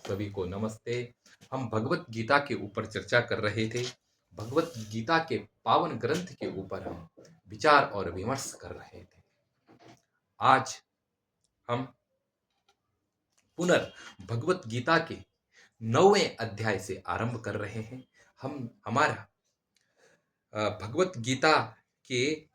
सभी को नमस्ते। हम भगवत गीता के ऊपर चर्चा कर रहे थे। भगवत गीता के पावन ग्रंथ के ऊपर हम विचार और विमर्श कर रहे थे। आज हम पुनर्भगवत गीता के 9वें अध्याय से आरंभ कर रहे हैं। हम हमारा भगवत गीता के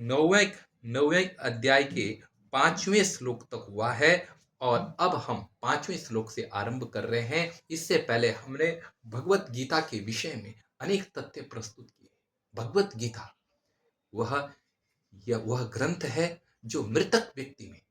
9वें अध्याय के 5वें श्लोक तक हुआ है और अब हम 5वें श्लोक से आरंभ कर रहे हैं। इससे पहले हमने भगवत गीता के विषय में अनेक तथ्य प्रस्तुत किए। भगवत गीता वह ग्रंथ है जो मृतक व्यक्ति में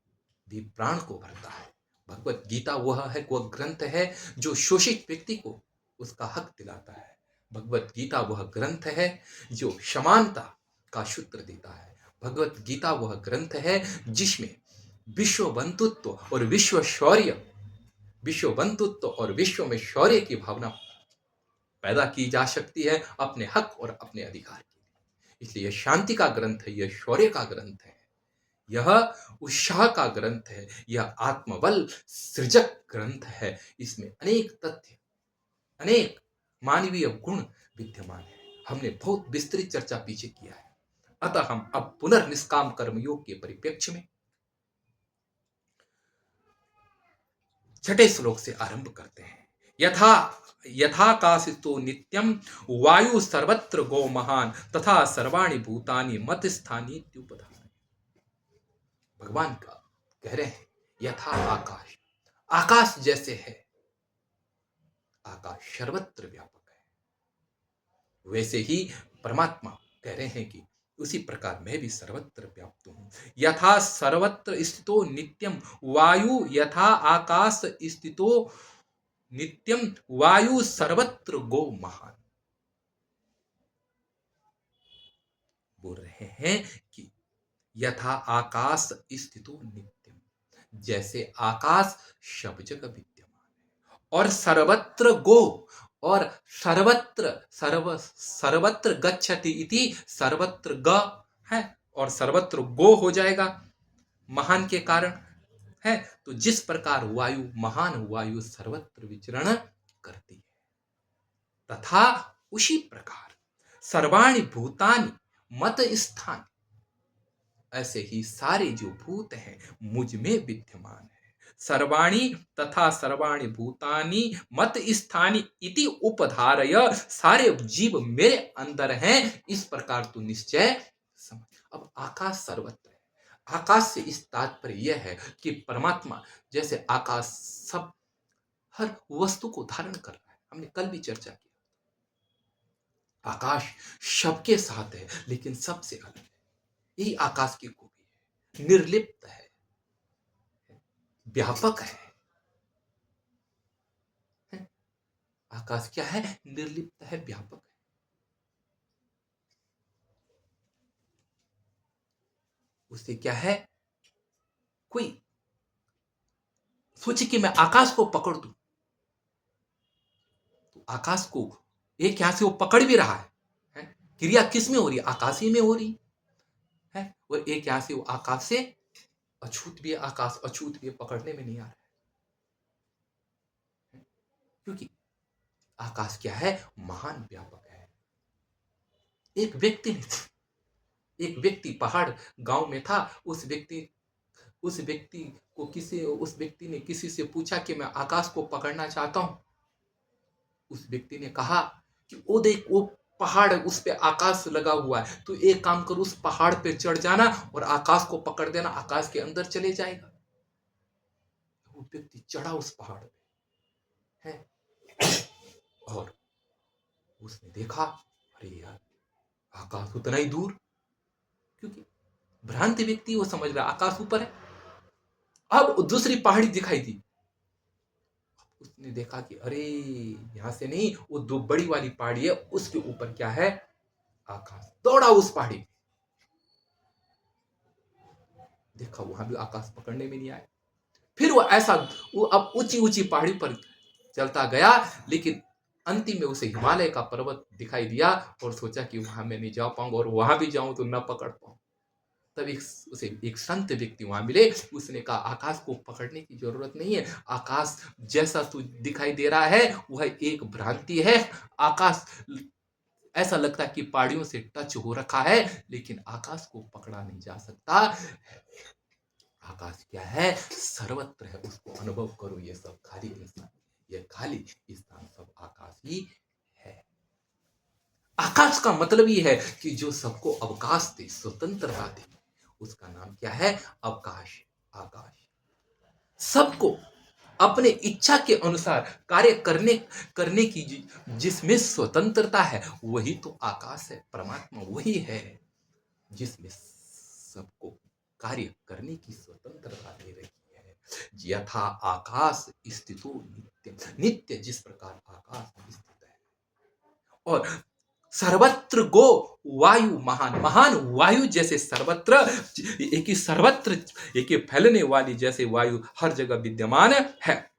भी प्राण को भरता है। भगवत गीता वह ग्रंथ है जो शोषित व्यक्ति को उसका हक दिलाता है। भगवत गीता वह ग्रंथ है जो समानता का सूत्र देता है। भगवत गीता वह ग्रंथ है जिसमें विश्व बंधुत्व और विश्व में शौर्य की भावना पैदा की जा सकती है अपने हक और अपने अधिकार के लिए। इसलिए यह शांति का ग्रंथ है, यह शौर्य का ग्रंथ है, यह उत्साह का ग्रंथ है, यह आत्मबल सृजक ग्रंथ है। इसमें अनेक तथ्य, अनेक मानवीय गुण विद्यमान है। हमने बहुत विस्तृत चर्चा पीछे किया है। अतः हम अब पुनर्निष्काम कर्मयोग के परिप्रेक्ष्य में छठे श्लोक से आरंभ करते हैं। यथाकाशितो नित्यम वायु सर्वत्र गो महान तथा सर्वाणि भूतानि मत स्थानी त्युपधान। भगवान का कह रहे हैं यथा आकाश जैसे है, आकाश सर्वत्र व्यापक है, वैसे ही परमात्मा कह रहे हैं कि उसी प्रकार मैं भी सर्वत्र व्याप्त हूं। यथा सर्वत्र स्थितो नित्यम वायु यथा आकाश स्थितो नित्यम वायु सर्वत्र गो महान। बोल रहे हैं कि यथा आकाश स्थितो नित्यम, जैसे आकाश सब जगह विद्यमान है और सर्वत्र गो और सर्वत्र गच्छति इति सर्वत्र ग है और सर्वत्र गो हो जाएगा महान के कारण है। तो जिस प्रकार वायु महान वायु सर्वत्र विचरण करती है तथा उसी प्रकार सर्वाणि भूतानि मत स्थान, ऐसे ही सारे जो भूत हैं मुझ में विद्यमान है। सर्वाणि तथा सर्वाणि भूतानि मत स्थानी इति उपधारय, सारे जीव मेरे अंदर हैं, इस प्रकार तू निश्चय समझ। अब आकाश सर्वत्र है। आकाश से इस तात्पर्य यह है कि परमात्मा जैसे आकाश सब हर वस्तु को धारण कर रहा है। हमने कल भी चर्चा की, आकाश सबके साथ है लेकिन सबसे अलग है। यही आकाश की खूबी है, निर्लिप्त है, व्यापक है। आकाश क्या है? निर्लिप्त है, व्यापक है। उससे क्या है, कोई सोचे कि मैं आकाश को पकड़ दूं तो आकाश को एक यहां से वो पकड़ भी रहा है, क्रिया किस में हो रही है? आकाश ही में हो रही है। और एक यहां से वो आकाश से अछूत भी है, आकाश अछूत भी है, पकड़ने में नहीं आ रहा है। क्योंकि आकाश क्या है? महान व्यक्ति है। एक व्यक्ति पहाड़ गांव में था। उस व्यक्ति ने किसी से पूछा कि मैं आकाश को पकड़ना चाहता हूं। उस व्यक्ति ने कहा कि वो देख, वो पहाड़, उस पे आकाश लगा हुआ है, तो एक काम कर, उस पहाड़ पे चढ़ जाना और आकाश को पकड़ देना, आकाश के अंदर चले जाएगा। वो व्यक्ति चढ़ा उस पहाड़ पे है और उसने देखा, अरे यार, आकाश उतना ही दूर। क्योंकि भ्रांति व्यक्ति वो समझ रहा आकाश ऊपर है। अब दूसरी पहाड़ी दिखाई दी। उसने देखा कि अरे यहां से नहीं, वो दो बड़ी वाली पहाड़ी है, उसके ऊपर क्या है? आकाश। दौड़ा उस पहाड़ी पे, देखा वहां भी आकाश पकड़ने में नहीं आया। फिर वो अब ऊंची ऊंची पहाड़ी पर चलता गया, लेकिन अंतिम में उसे हिमालय का पर्वत दिखाई दिया और सोचा कि वहां मैं नहीं जा पाऊंगा और वहां भी जाऊं तो न पकड़ पाऊं। तब उसे एक संत व्यक्ति वहां मिले। उसने कहा आकाश को पकड़ने की जरूरत नहीं है, आकाश जैसा तू दिखाई दे रहा है वह एक भ्रांति है। आकाश ऐसा लगता है कि पहाड़ियों से टच हो रखा है, लेकिन आकाश को पकड़ा नहीं जा सकता। आकाश क्या है? सर्वत्र है, उसको अनुभव करो। ये सब खाली इंसान, ये खाली स्थान सब आकाश ही है। आकाश का मतलब ये है कि जो सबको अवकाश दे, स्वतंत्रता दे, उसका नाम क्या है? अवकाश। आकाश सबको अपने इच्छा के अनुसार कार्य करने करने की जिसमें स्वतंत्रता है, वही तो आकाश है। परमात्मा वही है जिसमें सबको कार्य करने की स्वतंत्रता दे रही है। यथा आकाश स्थितो नित्य, नित्य जिस प्रकार आकाश में स्थित है। और सर्वत्र गो वायु महान, महान वायु जैसे सर्वत्र, एक ही सर्वत्र, एक ही फैलने वाली जैसे वायु हर जगह विद्यमान है।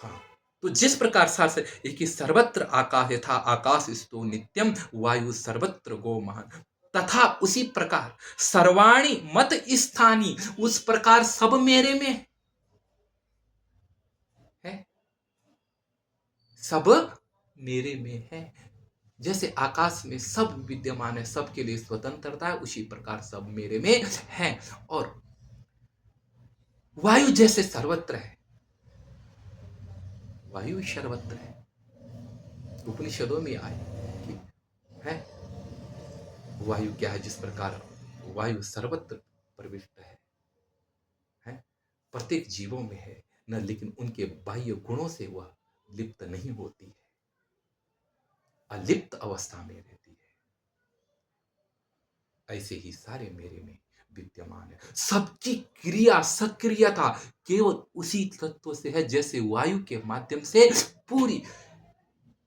हाँ, तो जिस प्रकार शास्त्र एक ही सर्वत्र आकाश यथा आकाश स्तो नित्यम वायु सर्वत्र गो महान, तथा उसी प्रकार सर्वाणी मत स्थानी, उस प्रकार सब मेरे में है, सब मेरे में है। जैसे आकाश में सब विद्यमान है, सबके लिए स्वतंत्रता है, उसी प्रकार सब मेरे में है। और वायु जैसे सर्वत्र है, वायु सर्वत्र है। उपनिषदों में आए कि है वायु क्या है, जिस प्रकार वायु सर्वत्र प्रविष्ट है, प्रत्येक जीवों में है न, लेकिन उनके बाह्य गुणों से वह लिप्त नहीं होती है, अलिप्त अवस्था में रहती है। ऐसे ही सारे मेरे में विद्यमान है। सबकी क्रिया सक्रियता केवल उसी तत्व से है, जैसे वायु के माध्यम से पूरी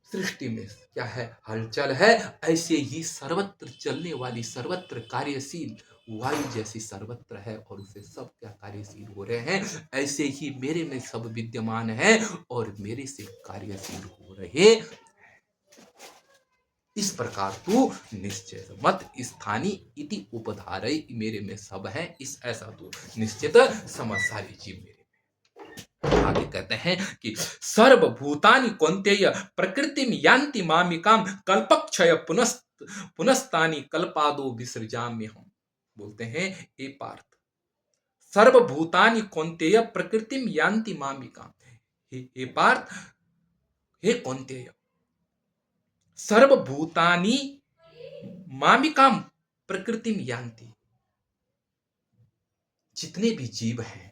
सृष्टि में क्या है, हलचल है। ऐसे ही सर्वत्र चलने वाली, सर्वत्र कार्यशील वायु जैसी सर्वत्र है, और उसे सब क्या कार्यशील हो रहे हैं। ऐसे ही मेरे में सब विद्यमान है और मेरे से कार्यशील हो रहे। इस प्रकार तू निश्चय मत स्थानी इति उपधारय, मेरे में सब है, इस ऐसा तू निश्चित समझ, सारी जीव मेरे। आगे कहते हैं कि सर्वभूतानि कौन्तेय प्रकृतिम यान्ति मामिकाम कल्पक्षय पुनस्तानि कल्पादो विसृजाम्य हम। बोलते हैं ए पार्थ, सर्वभूतानि कौन्तेय प्रकृतिम यान्ति मामिकाम। हे पार्थ, हे कौन्तेय, सर्वभूतानि मामिकाम प्रकृतिम यान्ति, जितने भी जीव हैं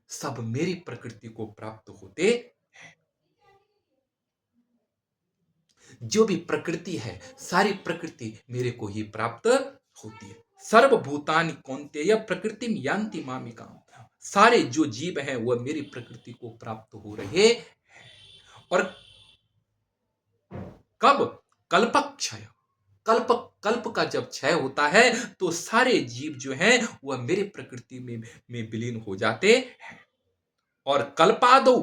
सब मेरी प्रकृति को प्राप्त होते हैं। जो भी प्रकृति है, सारी प्रकृति मेरे को ही प्राप्त होती है। सर्वभूतानि कौन्तेय प्रकृतिम यान्ति मामिकाम, सारे जो जीव हैं वह मेरी प्रकृति को प्राप्त हो रहे हैं। और कब? कल्पक्षय, कल्प, कल्प का जब क्षय होता है तो सारे जीव जो हैं वह मेरे प्रकृति में विलीन हो जाते हैं। और कल्पादो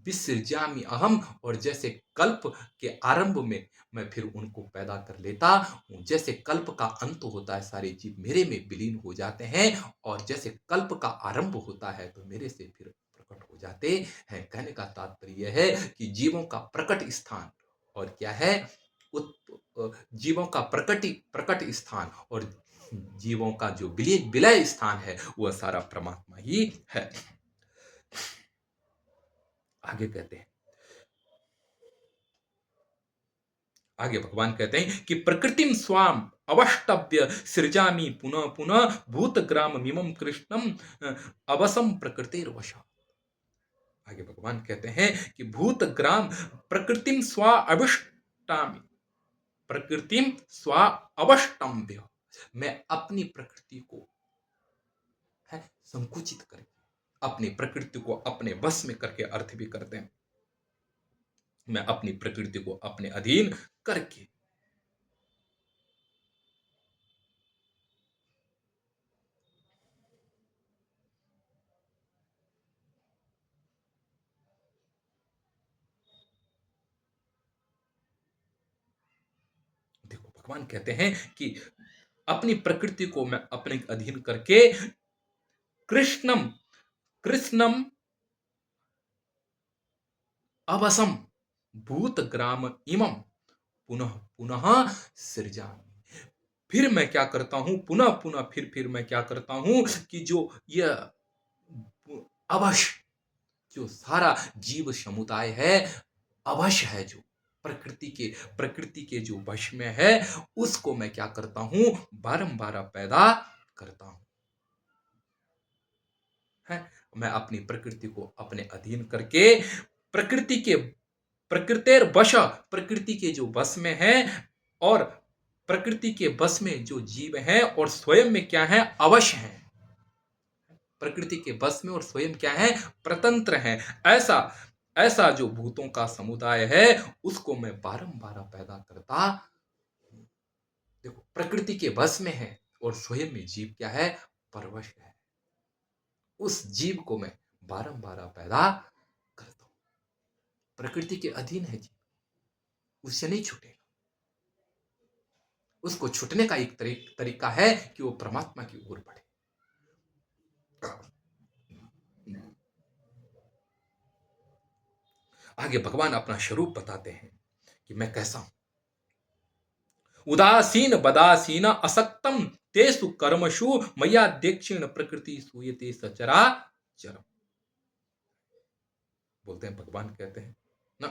विसृजामि अहम, और जैसे कल्प के आरंभ में मैं फिर उनको पैदा कर लेता हूं, जैसे कल्प का अंत होता है सारे जीव मेरे में विलीन हो जाते हैं, और जैसे कल्प का आरंभ होता है तो मेरे से फिर प्रकट हो जाते हैं। कहने का तात्पर्य यह है कि जीवों का प्रकट स्थान और क्या है, जीवों का प्रकट स्थान और जीवों का जो विलय स्थान है वह सारा परमात्मा ही है। आगे कहते हैं, आगे भगवान कहते हैं कि प्रकृतिम स्वाम अवष्टभ्य सृजामि पुनः पुनः भूत ग्राम मिमम कृष्णम अवसम प्रकृतिर्वशा। आगे भगवान कहते हैं कि भूत ग्राम प्रकृतिम स्वा अविष्टामि, प्रकृतिम स्वा अवष्टम्भ्य, मैं अपनी प्रकृति को है, संकुचित करके अपनी प्रकृति को अपने बस में करके अर्थ भी करते हैं। मैं अपनी प्रकृति को अपने अधीन करके। देखो भगवान कहते हैं कि अपनी प्रकृति को मैं अपने अधीन करके कृष्णम कृष्णम अवसम भूत ग्राम इमम पुनः पुनः सृजामि। फिर मैं क्या करता हूं, पुनः पुनः फिर मैं क्या करता हूं कि जो यह अवश्य जो सारा जीव समुदाय है, अवश्य है जो प्रकृति के जो वश में है, उसको मैं क्या करता हूं, बारंबार पैदा करता हूं। है, मैं अपनी प्रकृति को अपने अधीन करके प्रकृति के प्रकृतिर वश, प्रकृति के जो बस में है और प्रकृति के बस में जो जीव है और स्वयं में क्या है, अवश्य है। प्रकृति के बस में और स्वयं क्या है, प्रतंत्र है। ऐसा ऐसा जो भूतों का समुदाय है, उसको मैं बारंबार पैदा करता। देखो प्रकृति के बस में है और स्वयं में जीव क्या है, परवश है। उस जीव को मैं बारंबार पैदा करता हूं। प्रकृति के अधीन है जीव, उससे नहीं छूटेगा। उसको छूटने का एक तरीका है कि वो परमात्मा की ओर बढ़े। आगे भगवान अपना स्वरूप बताते हैं कि मैं कैसा हूं। उदासीन बदासीन असक्तम तेसु कर्मशु मया दक्षिण प्रकृति सूयते सचराचरम। बोलते हैं, भगवान कहते हैं ना,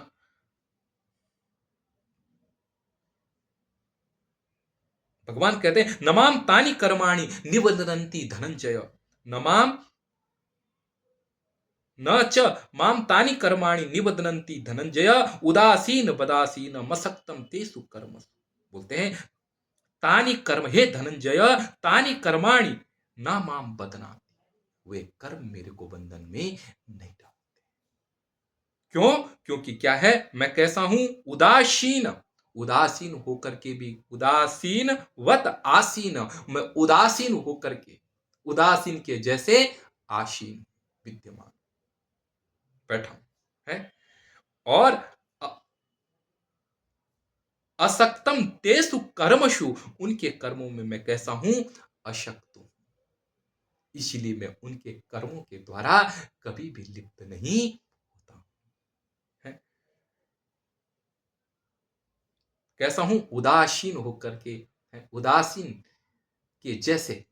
भगवान कहते हैं नमाम तानि कर्माणि निबंधनन्ति धनंजय नमाम न च माम तानि कर्माणि निबदनन्ति धनंजय उदासीन बदासीन मसक्तम तेसु कर्मसु। बोलते हैं तानि कर्म, हे धनंजय, तानि कर्माणि ना माम बदनाति, वे कर्म मेरे को बंधन में नहीं डालते। क्यों? क्योंकि क्या है, मैं कैसा हूं, उदासीन, उदासीन होकर के भी उदासीन वत आसीन, मैं उदासीन होकर के उदासीन के जैसे आसीन विद्यमान बैठा है। और असक्तम तेसु कर्मशु, उनके कर्मों में मैं कैसा हूं, अशक्त हूं। इसलिए मैं उनके कर्मों के द्वारा कभी भी लिप्त नहीं होता है। कैसा हूं, उदासीन होकर के है, उदासीन के जैसे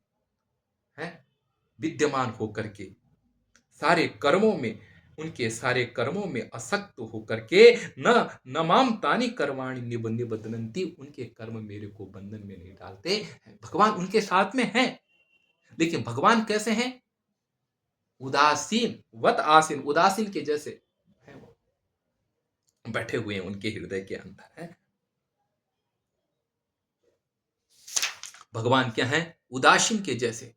है विद्यमान होकर के, सारे कर्मों में, उनके सारे कर्मों में असक्त होकर के न नमाम तानी कर्माणि निबंधनन्ति, उनके कर्म मेरे को बंधन में नहीं डालते। भगवान उनके साथ में है, लेकिन भगवान कैसे हैं, उदासीन वत आसीन, उदासीन के जैसे है, वो बैठे हुए हैं उनके हृदय के अंदर है। भगवान क्या है, उदासीन के जैसे,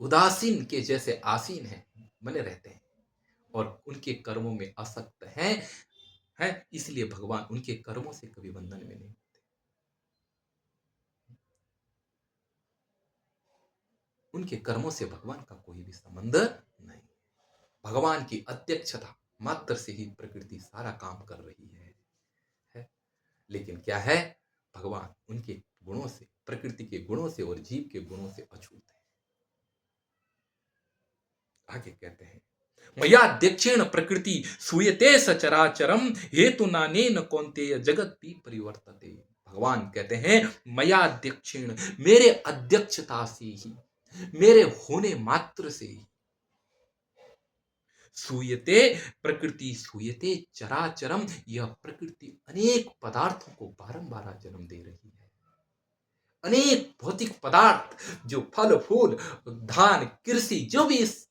उदासीन के जैसे आसीन है, बने रहते हैं और उनके कर्मों में असक्त है। इसलिए भगवान उनके कर्मों से कभी बंधन में नहीं होते। उनके कर्मों से भगवान का कोई भी संबंध नहीं। भगवान की अध्यक्षता मात्र से ही प्रकृति सारा काम कर रही है। लेकिन क्या है, भगवान उनके गुणों से, प्रकृति के गुणों से और जीव के गुणों से अछूत है। आगे कहते हैं मया दक्षिण प्रकृति सूयते सचराचरम हेतु नानेन कौन्तेय जगत भी परिवर्तते। भगवान कहते हैं मया दक्षिण, मेरे अध्यक्षता से ही, मेरे होने मात्र से ही, सूयते प्रकृति सूयते चराचरम, यह प्रकृति अनेक पदार्थों को बारंबार जन्म दे रही है। अनेक भौतिक पदार्थ, जो फल फूल धान कृषि, जो भी इस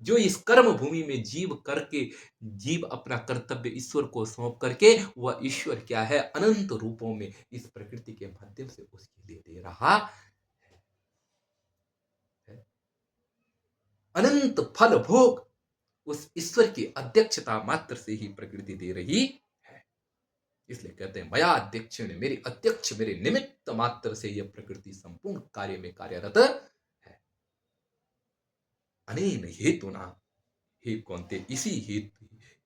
जो इस कर्म भूमि में जीव करके, जीव अपना कर्तव्य ईश्वर को सौंप करके, वह ईश्वर क्या है, अनंत रूपों में इस प्रकृति के माध्यम से उसके लिए दे रहा है। अनंत फल भोग उस ईश्वर की अध्यक्षता मात्र से ही प्रकृति दे रही है। इसलिए कहते हैं मया अध्यक्ष, मेरे अध्यक्ष, मेरे निमित्त मात्र से यह प्रकृति संपूर्ण कार्य में कार्यरत है। अनेन हेतुना, हे कौन्ते,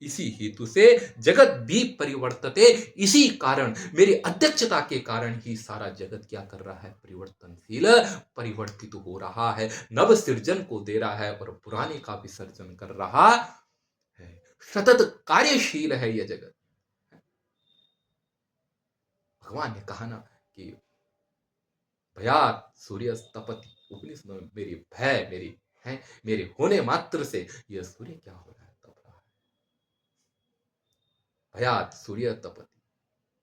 इसी हेतु से जगत भी परिवर्तते, इसी कारण, मेरी अध्यक्षता के कारण ही सारा जगत क्या कर रहा है, परिवर्तनशील, परिवर्तित हो रहा है, नव सृजन को दे रहा है और पुराने का विसर्जन कर रहा है। सतत कार्यशील है यह जगत। भगवान ने कहा ना कि भयात सूर्य तपति, उपनिषद में मेरी भय, मेरी है, मेरे होने मात्र से यह सूर्य क्या हो रहा है, तप रहा है। भयात सूर्य तपति,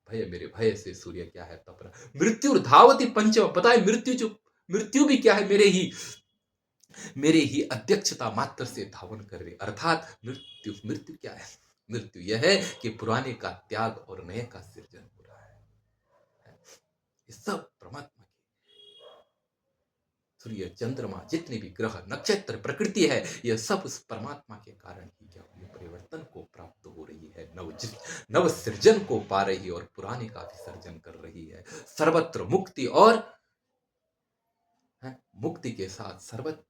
भय, मेरे भय से सूर्य क्या है, तप रहा। मृत्यु धावती पंचम, पता है मृत्यु भी क्या है, मेरे ही अध्यक्षता मात्र से धावन कर रही। अर्थात मृत्यु क्या है, मृत्यु यह है कि पुराने का त्याग और नए का सृजन हो रहा है। ये सब परमात्मा की, सूर्य चंद्रमा जितने भी ग्रह नक्षत्र प्रकृति है, यह सब उस परमात्मा के कारण ही क्या हुई, परिवर्तन को प्राप्त हो रही है, नव सृजन को पा रही है और पुराने का विसर्जन कर रही है। सर्वत्र मुक्ति, और मुक्ति के साथ सर्वत्र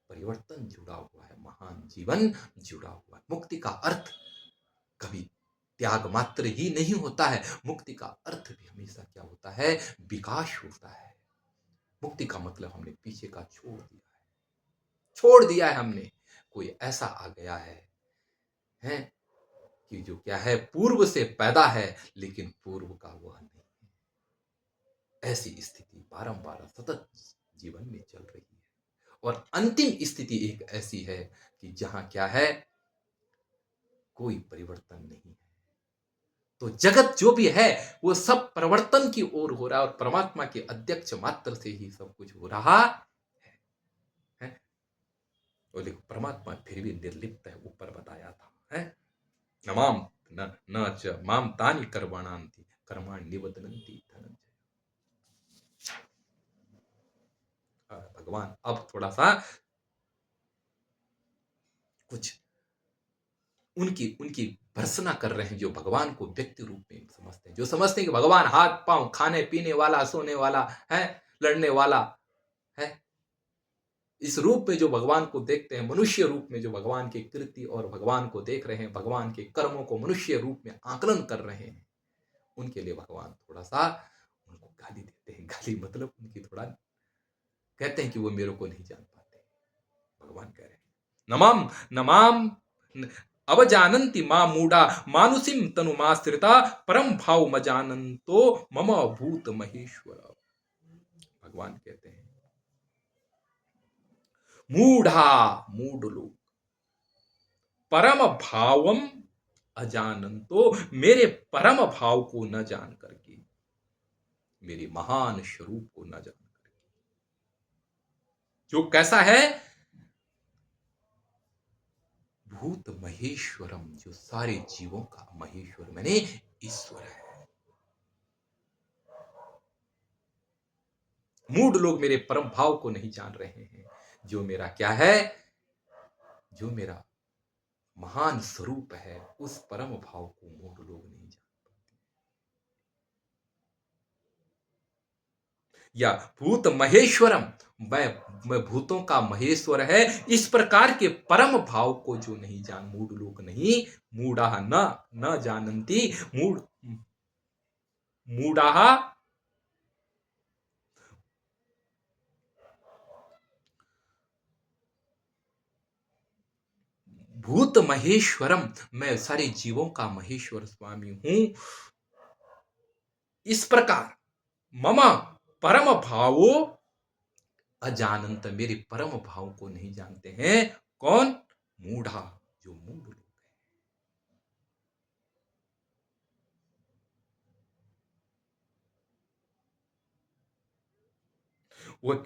परिवर्तन जुड़ा हुआ है, महान जीवन जुड़ा हुआ है। मुक्ति का अर्थ कभी त्याग मात्र ही नहीं होता है, मुक्ति का अर्थ भी हमेशा क्या होता है, विकास होता है। मुक्ति का मतलब हमने पीछे का छोड़ दिया है हमने। कोई ऐसा आ गया है कि जो क्या है, पूर्व से पैदा है लेकिन पूर्व का वह नहीं है। ऐसी स्थिति बारंबार सतत जीवन में चल रही है और अंतिम स्थिति एक ऐसी है कि जहां क्या है, कोई परिवर्तन नहीं है। तो जगत जो भी है वो सब परिवर्तन की ओर हो रहा है और परमात्मा के अध्यक्ष मात्र से ही सब कुछ हो रहा है। और देखो परमात्मा फिर भी निर्लिप्त है, ऊपर बताया था है, नमाम न च माम तानि कर्माणांति कर्माणि निबध्नन्ति धनंजय। भगवान अब थोड़ा सा कुछ उनकी भर्त्सना कर रहे हैं, जो भगवान को व्यक्ति रूप में समझते हैं, जो समझते हैं कि भगवान हाथ पांव, खाने पीने वाला, सोने वाला है, लड़ने वाला है। इस रूप में जो भगवान को देखते हैं, मनुष्य रूप में जो भगवान की कृति और भगवान को देख रहे हैं, भगवान के कर्मों को मनुष्य रूप में आकलन कर रहे हैं, उनके लिए भगवान थोड़ा सा उनको गाली देते हैं। गाली मतलब उनकी थोड़ा कहते हैं कि वो मेरे को नहीं जान पाते। भगवान कह रहे हैं नमाम नमाम अवजानन्ति मा मूढ़ा मानुषिम तनुमाश्रिता परम भाव मजानन्तो मम भूत महेश्वर। भगवान कहते हैं मूढ़ लोग परम भावम अजानन्तो, मेरे परम भाव को न जान करके, मेरे महान स्वरूप को न जान करके, जो कैसा है, भूत महेश्वरम, जो सारे जीवों का महेश्वर मैंने ईश्वर है। मूढ़ लोग मेरे परम भाव को नहीं जान रहे हैं, जो मेरा क्या है, जो मेरा महान स्वरूप है, उस परम भाव को मूढ़ लोग नहीं जान पाते। या भूत महेश्वरम, मैं भूतों का महेश्वर है, इस प्रकार के परम भाव को जो नहीं जान, मूढ़ लोग नहीं, मूढ़ा न जानन्ति, मूढ़ा भूत महेश्वरम, मैं सारे जीवों का महेश्वर स्वामी हूं। इस प्रकार मम परम भावो अजानंत, मेरे परम भाव को नहीं जानते हैं। कौन? मूढ़ा, जो मूढ़ लोग हैं।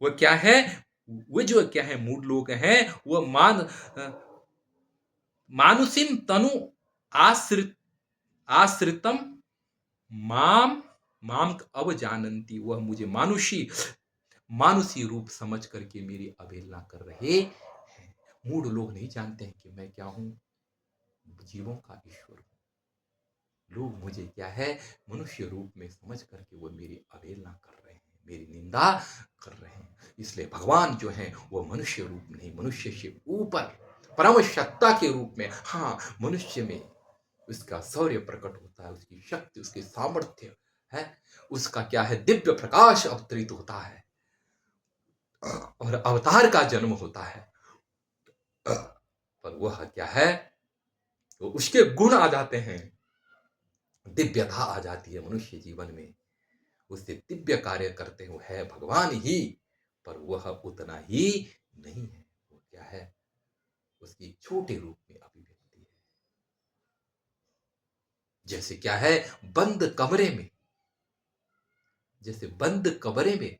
वो क्या है, वो जो क्या है मूड लोग हैं वो मानुषिम तनु आश्रित आश्रितम माम माम अब जानंती, वह मुझे मानुषी रूप समझ करके मेरी अवहेलना कर रहे हैं। मूढ़ लोग नहीं जानते हैं कि मैं क्या हूं, जीवों का ईश्वर हूं। लोग मुझे क्या है मनुष्य रूप में समझ करके वो मेरी अवहेलना कर रहे हैं, मेरी निंदा कर रहे हैं। इसलिए भगवान जो है वो मनुष्य रूप नहीं, मनुष्य से ऊपर परम सत्ता के रूप में, हाँ मनुष्य में उसका शौर्य प्रकट होता है, उसकी शक्ति, उसके सामर्थ्य है, उसका क्या है दिव्य प्रकाश अवतरित होता है और अवतार का जन्म होता है। पर वह क्या है तो उसके गुण आ जाते हैं, दिव्यता आ जाती है मनुष्य जीवन में, उससे दिव्य कार्य करते हुए है भगवान ही, पर वह उतना ही नहीं है। वो क्या है उसकी छोटे रूप में अभिव्यक्ति है। जैसे क्या है बंद कमरे में, जैसे बंद कमरे में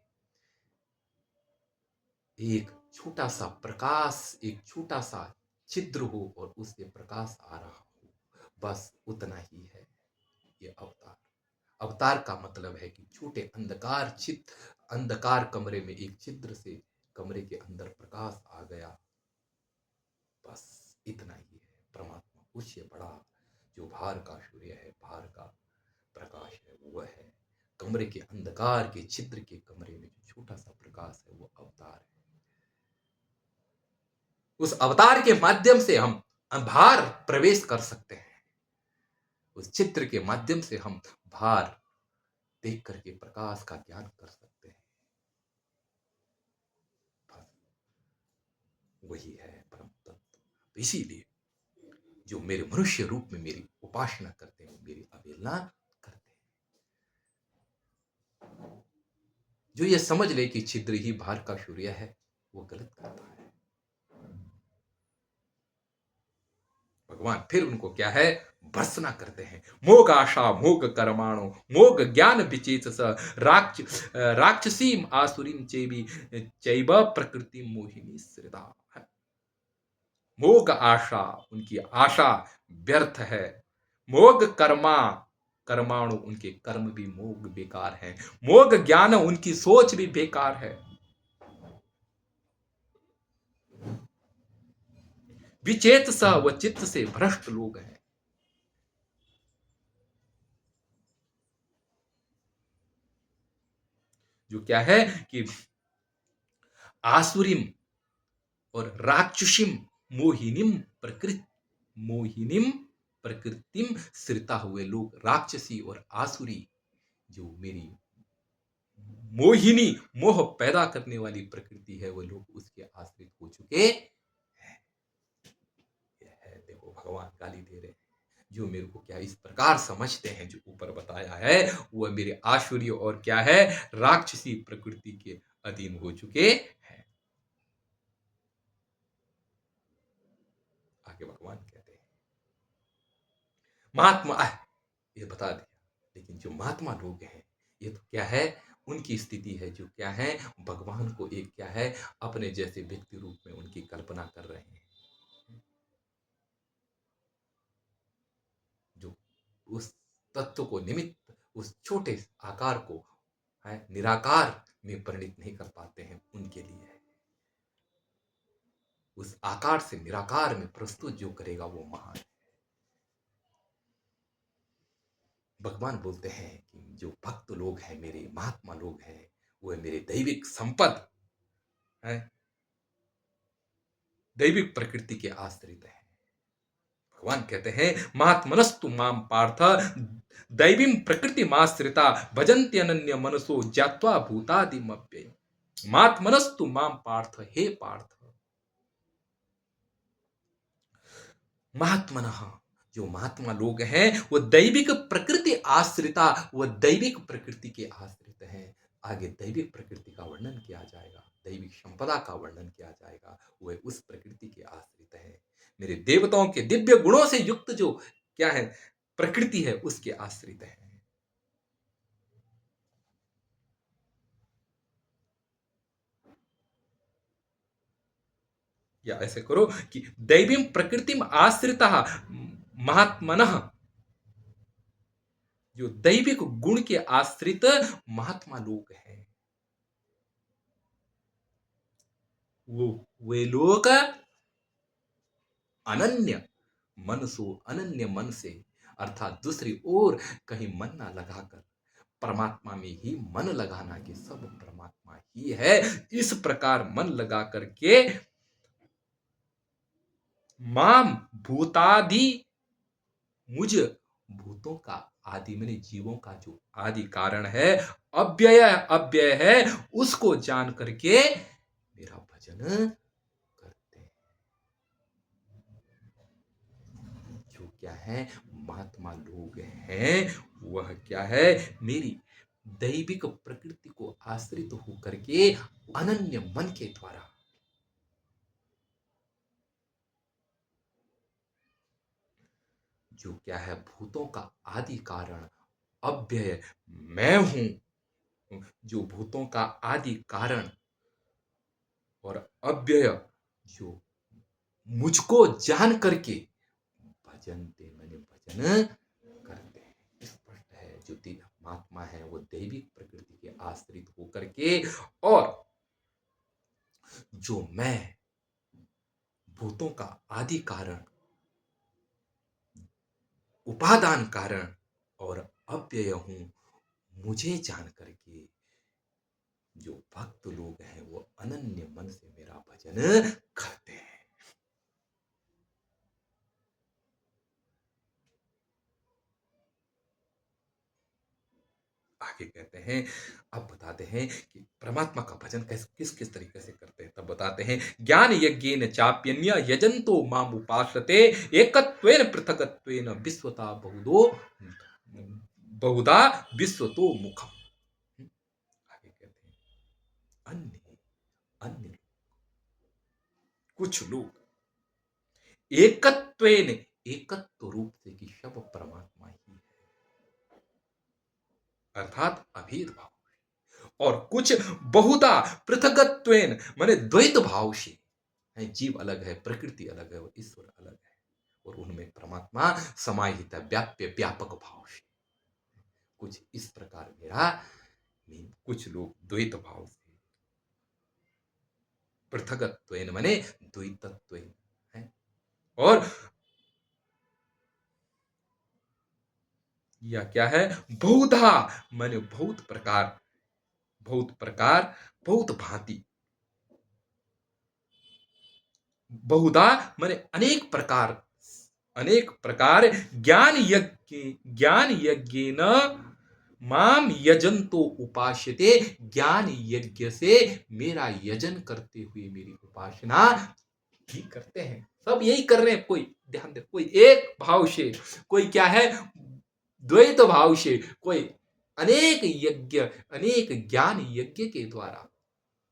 एक छोटा सा प्रकाश, एक छोटा सा छिद्र हो और उससे प्रकाश आ रहा हो, बस उतना ही है ये अवतार। अवतार का मतलब है कि छोटे अंधकार कमरे में एक छिद्र से कमरे के अंदर प्रकाश आ गया, बस इतना ही है। परमात्मा उससे बड़ा जो भार का सूर्य है, भार का प्रकाश है, वह है कमरे के अंधकार के छिद्र के कमरे में जो छोटा सा प्रकाश है वो अवतार है। उस अवतार के माध्यम से हम भार प्रवेश कर सकते हैं, उस चित्र के माध्यम से हम भार देख करके प्रकाश का ज्ञान कर सकते हैं। वही है परम तत्व। तो इसीलिए जो मेरे मनुष्य रूप में मेरी उपासना करते हैं, मेरी अवहेलना करते हैं। जो ये समझ ले कि छिद्र ही भार का सूर्य है, वो गलत करता है। भगवान फिर उनको क्या है भर्त्सना करते हैं। मोग आशा मोग कर्माणो मोग ज्ञान विचेत स राक्षसीम आसुरीम चैव प्रकृति मोहिनी श्रिता। मोग आशा, उनकी आशा व्यर्थ है। मोग कर्माणु, उनके कर्म भी मोग बेकार है। मोग ज्ञान, उनकी सोच भी बेकार है। विचेत स, व चित्त से भ्रष्ट लोग हैं। जो क्या है कि आसुरीम और राक्षसीम मोहिनीम प्रकृतिम श्रिता हुए लोग, राक्षसी और आसुरी जो मेरी मोहिनी मोह पैदा करने वाली प्रकृति है, वो लोग उसके आश्रित हो चुके हैं। देखो भगवान गाली दे रहे हैं। जो मेरे को क्या इस प्रकार समझते हैं, जो ऊपर बताया है, वह मेरे आसुरी और क्या है राक्षसी प्रकृति के अधीन हो चुके हैं। आगे भगवान कहते हैं महात्मा, ये बता दिया, लेकिन जो महात्मा लोग हैं ये तो क्या है उनकी स्थिति है, जो क्या है भगवान को एक क्या है अपने जैसे व्यक्ति रूप में उनकी कल्पना कर रहे हैं, जो उस तत्व को निमित्त, उस छोटे आकार को है निराकार में परिणित नहीं कर पाते हैं, उनके लिए है। उस आकार से निराकार में प्रस्तुत जो करेगा वो महान है। भगवान बोलते हैं कि जो भक्त लोग हैं, मेरे महात्मा लोग हैं, वो मेरे दैविक संपद है, दैविक प्रकृति के आश्रित है। भगवान कहते हैं महात्मनस्तु माम पार्थ दैवीं प्रकृति माश्रिता भजन्ति अनन्य मनसो ज्ञात्वा भूतादिमव्यय। महात्मनस्तु माम पार्थ, हे पार्थ, महात्मनः, जो महात्मा लोग हैं वो दैविक प्रकृति आश्रिता, वो दैविक प्रकृति के आश्रित हैं। आगे दैविक प्रकृति का वर्णन किया जाएगा, दैविक संपदा का वर्णन किया जाएगा, वह उस प्रकृति के आश्रित है। मेरे देवताओं के दिव्य गुणों से युक्त जो क्या है प्रकृति है उसके आश्रित है। या ऐसे करो कि दैवीं प्रकृतिम आश्रिता महात्मनः, जो दैविक गुण के आश्रित महात्मा लोग हैं, वो वे लोग अनन्य मनसो, अनन्य मन से, अर्थात दूसरी ओर कहीं मन ना लगाकर परमात्मा में ही मन लगाना कि सब परमात्मा ही है, इस प्रकार मन लगा करके माम भूतादि, मुझ भूतों का आदि मैंने जीवों का जो आदि कारण है, अव्यय अव्यय है, उसको जान करके मेरा भजन करते हैं। जो क्या है महात्मा लोग हैं, वह क्या है मेरी दैविक प्रकृति को आश्रित होकर के अनन्य मन के द्वारा जो क्या है भूतों का आदि कारण अव्यय मैं हूं, जो भूतों का आदि कारण और अव्यय जो मुझको जान करके भजन ते मैंने भजन करते हैं। स्पष्ट है जो महात्मा है वो दैविक प्रकृति के आश्रित होकर के, और जो मैं भूतों का आदि कारण उपादान कारण और अव्यय हूं, मुझे जान करके जो भक्त लोग हैं वो अनन्य मन से मेरा भजन करते हैं। आगे कहते हैं, अब बताते हैं कि परमात्मा का भजन किस किस तरीके से करते हैं। तब बताते हैं, ज्ञान यज्ञेन चाप्यन्य यजंतो माम उपासते एकत्वेन पृथकत्वेन विश्वता बहुदो बहुधा विश्वतो मुखम। आगे कहते हैं, अन्य अन्य कुछ लोग एकत्वेन, एकत्व रूप से कि सब परमात्मा ही है, अर्थात अभेद भाव, और कुछ बहुधा पृथकत्वेन माने द्वैत भाव से है, जीव अलग है, प्रकृति अलग है और ईश्वर अलग है, और उनमें परमात्मा समाहित है व्याप्य व्यापक भाव से। कुछ इस प्रकार मेरा, कुछ लोग द्वैत भाव से, पृथकत्वेन माने द्वैतत्वेन है, और या क्या है बहुधा माने बहुत प्रकार, बहुत प्रकार, बहुत भांति, बहुधा माने अनेक प्रकार, अनेक प्रकार, ज्ञान यज्ञ, ज्ञान यज्ञ न माम यजंतो उपास्यते, ज्ञान यज्ञ से मेरा यजन करते हुए मेरी उपासना ही करते हैं। सब यही कर रहे हैं, कोई ध्यान दे, कोई एक भाव से, कोई क्या है द्वैत भाव से, कोई अनेक यज्ञ, अनेक ज्ञान यज्ञ के द्वारा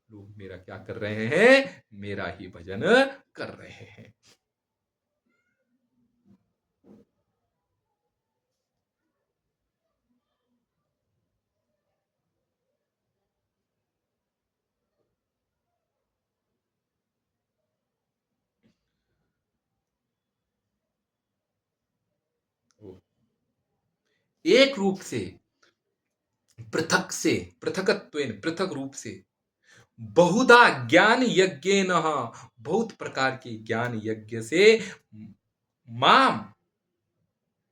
लोग मेरा क्या कर रहे हैं, मेरा ही भजन कर रहे हैं। एक रूप से, पृथक से, पृथकत्वेन पृथक रूप से, बहुधा ज्ञान यज्ञ न, बहुत प्रकार के ज्ञान यज्ञ से, माम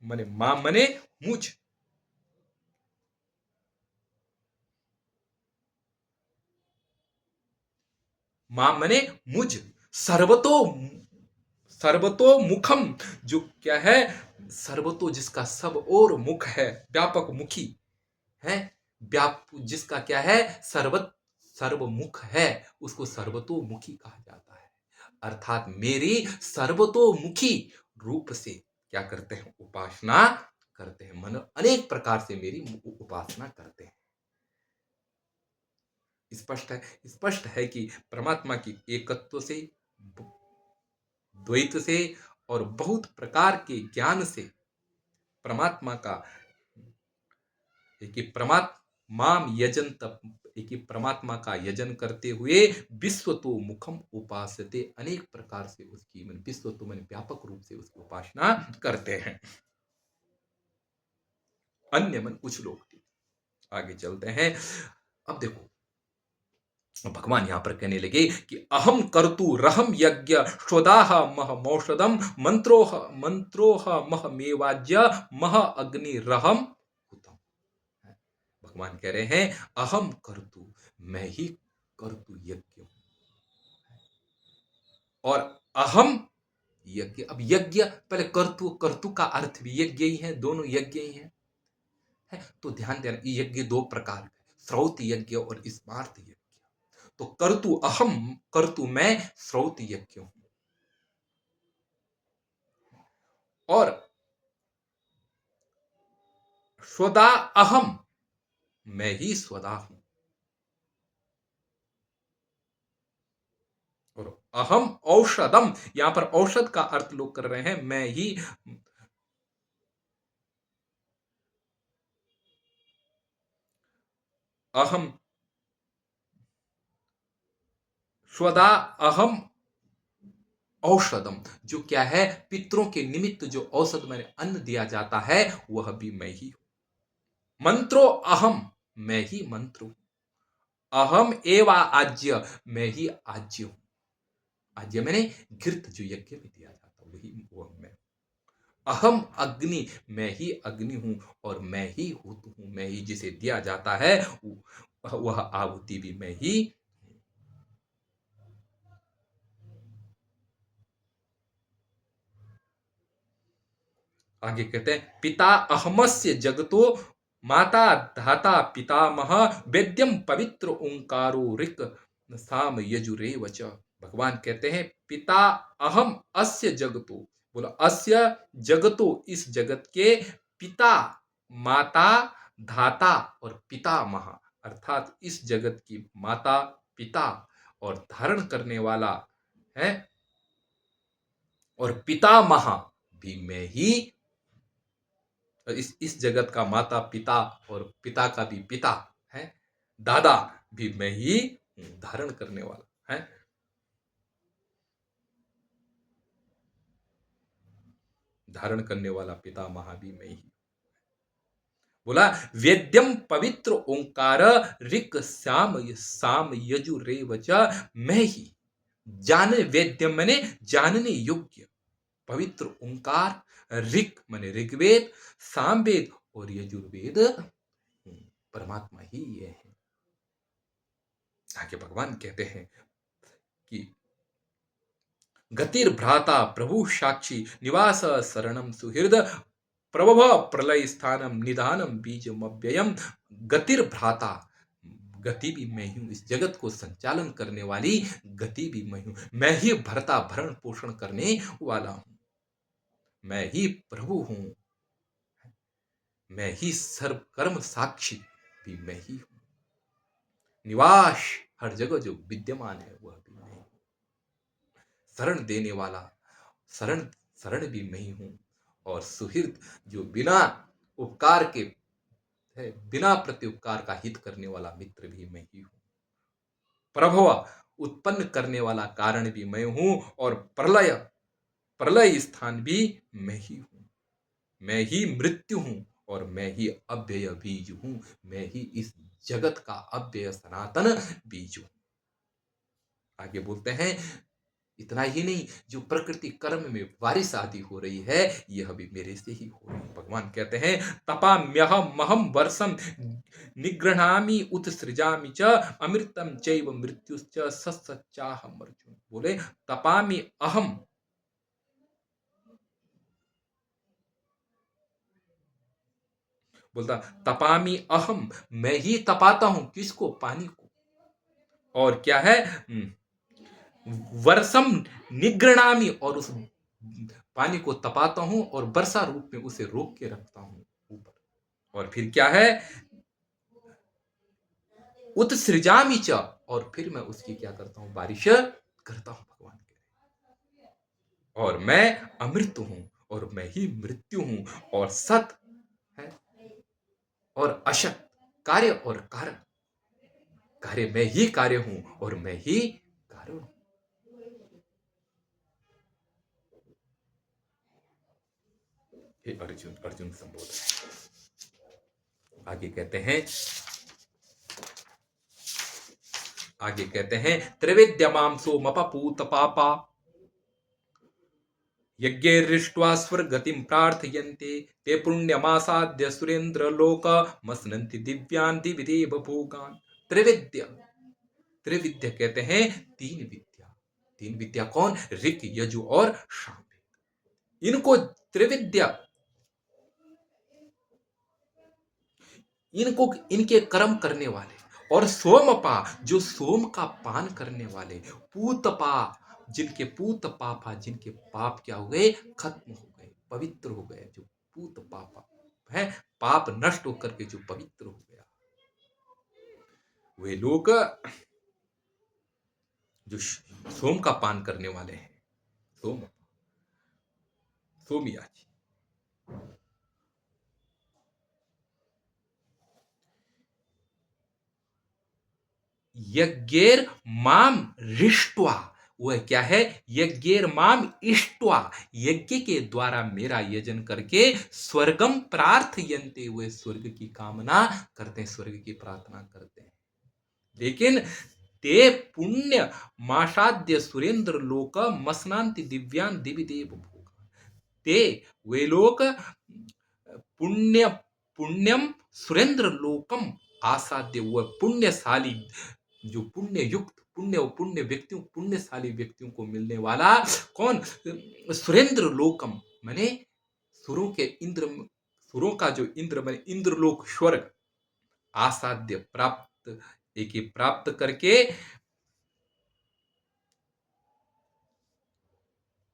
मने माम मने मुझ, माम मने मुझ, सर्वतो, सर्वतो मुखम, जो क्या है सर्वतो जिसका सब और मुख है, व्यापक मुखी है, व्याप जिसका क्या है सर्वत सर्वमुख है, उसको सर्वतोमुखी कहा जाता है। अर्थात मेरी सर्वतोमुखी रूप से क्या करते हैं, उपासना करते हैं, मन अनेक प्रकार से मेरी उपासना करते हैं। स्पष्ट है, स्पष्ट है कि परमात्मा की एकत्व से, द्वैत से और बहुत प्रकार के ज्ञान से परमात्मा का कि परमात्मा माम यजंत, एक ही परमात्मा का यजन करते हुए विश्व तो मुखम उपासते, अनेक प्रकार से उसकी मन विश्व तो मन व्यापक रूप से उसकी उपासना करते हैं अन्य मन कुछ लोग। आगे चलते हैं। अब देखो भगवान यहां पर कहने लगे कि अहम कर्तु रहम यज्ञ स्वदाह मह मौषधम मंत्रोह मह मेवाज्य मह अग्नि रहम हुतम। भगवान कह रहे हैं अहम कर्तु, मैं ही कर्तु यज्ञ हूं, और अहम यज्ञ। अब यज्ञ पहले कर्तु, कर्तु का अर्थ भी यज्ञ ही है, दोनों यज्ञ ही है। तो ध्यान देना यज्ञ दो प्रकार का, श्रौत यज्ञ और स्मार्त यज्ञ। तो कर्तु अहम, कर्तु मैं, श्रौत यज्ञ हूं, और स्वदा अहम, मैं ही स्वदा हूं, और अहम औषधम, यहां पर औषध का अर्थ लोग कर रहे हैं मैं ही। अहम स्वदा अहम औषधम, जो क्या है पितरों के निमित्त जो औषध मैंने अन्न दिया जाता है वह भी मैं ही हूं। मंत्रो अहम, मैं ही मंत्र हूं। अहम एवा आज्य, मैं ही आज्य हूं। आज्य मैंने घृत जो यज्ञ में दिया जाता वही वह मैं। अहम अग्नि, मैं ही अग्नि हूं, और मैं ही होत हूं, मैं ही जिसे दिया जाता है वह आहुति भी मैं ही। आगे कहते हैं पिता अहमस्य जगतो माता धाता पितामह वेद्यम पवित्र ओंकारो ऋक साम यजुरेव च। भगवान कहते हैं पिता अहम अस्य जगतो, बोलो अस्य जगतो, इस जगत के पिता, माता, धाता और पितामह, अर्थात इस जगत की माता, पिता और धारण करने वाला है, और पितामह भी मैं ही। इस जगत का माता पिता और पिता का भी पिता है, दादा भी मैं ही धारण करने वाला है। धारण करने वाला पिता महा भी मैं ही। बोला वेद्यम पवित्र ओंकार ऋक श्याम साम यजुरेव च, मैं ही जाने, वेद्यम मैंने जानने योग्य, पवित्र ओंकार, ऋक माने ऋग्वेद, सामवेद और यजुर्वेद परमात्मा ही ये है। आगे भगवान कहते हैं कि गतिर भ्राता प्रभु साक्षी निवास शरणम सुहृद प्रभव प्रलय स्थानम निधानम बीजम अव्ययम। गतिर भ्राता, गति भी मैं हूं, इस जगत को संचालन करने वाली गति भी मैं हूं, मैं ही भरता भरण पोषण करने वाला हूं, मैं ही प्रभु हूं, मैं ही सर्व कर्म साक्षी भी मैं ही हूं, निवास हर जगह जो विद्यमान है वह भी मैं हूं, शरण देने वाला, शरण शरण भी मैं ही हूं, और सुहृद जो बिना उपकार के है, बिना प्रत्युपकार का हित करने वाला मित्र भी मैं ही हूं, प्रभव उत्पन्न करने वाला कारण भी मैं हूं, और प्रलय प्रलय स्थान भी मैं ही हूं, मैं ही मृत्यु हूं, और मैं ही अव्यय बीज हूं, मैं ही इस जगत का अव्यय सनातन बीज हूं। आगे बोलते हैं इतना ही नहीं, जो प्रकृति कर्म में बारिश आदि हो रही है यह भी मेरे से ही हो रही है। भगवान कहते हैं तपाम्यहम महम वर्षम निगृह्णामि उत सृजामि च अमृतम चैव मृत्युश्च सच्चाहम अर्जुन। बोले तपामि अहम, बोलता तपामि अहम, मैं ही तपाता हूं, किसको, पानी को, और क्या है वर्षम निगृणामी, और उस पानी को तपाता हूं और वर्षा रूप में उसे रोक के रखता हूं ऊपर, और फिर क्या है उत्सृजामी च, और फिर मैं उसकी क्या करता हूं, बारिश करता हूं। भगवान कह रहे हैं और मैं अमृत हूं, और मैं ही मृत्यु हूं, और सत है और असत, कार्य और कारण, कार्य मैं ही कार्य हूं और मैं ही कारण हूं। हे अर्जुन, अर्जुन संबोधन आगे कहते हैं, त्रिविद्यमां सोमपपूत पापा यज्ञैर्हृष्ट्वा स्वर्गतिं प्रार्थयन्ते ते पुण्यमासाद्य सुरेंद्र लोक मसनन्ति दिव्यान् दिवि देव भोगान्। त्रिविद्या, त्रिविद्या कहते हैं तीन विद्या। तीन विद्या कौन? ऋक, यजु और सामवेद। इनको त्रिविद्या, इनको इनके कर्म करने वाले, और सोमपा जो सोम का पान करने वाले, पूतपा जिनके पूत पापा, जिनके पाप क्या हो गए? खत्म हो गए, पवित्र हो गए। जो पूत पापा है, पाप नष्ट होकर के जो पवित्र हो गया, वे लोग जो सोम का पान करने वाले हैं, सोमिया जी। यज्ञेर माम रिष्ट्वा, वह क्या है? यज्ञेर माम इष्ट्वा, यज्ञ के द्वारा मेरा यजन करके स्वर्गम प्रार्थयन्ते, वे स्वर्ग की कामना करते हैं, स्वर्ग की प्रार्थना करते हैं। लेकिन ते पुण्य माशाद्य सुरेंद्र लोक मसनांति दिव्यान दिवि देव भोग, ते वे लोग पुण्य पुण्यम सुरेंद्र लोकम आसाद्य, वह पुण्यशाली, जो पुण्य युक्त, पुण्य व्यक्तियों, पुण्यशाली व्यक्तियों को मिलने वाला कौन? सुरेंद्र लोकम माने सुरों के इंद्र, सुरों का जो इंद्र माने इंद्रलोक, स्वर्ग, आसाद्य प्राप्त, एक प्राप्त करके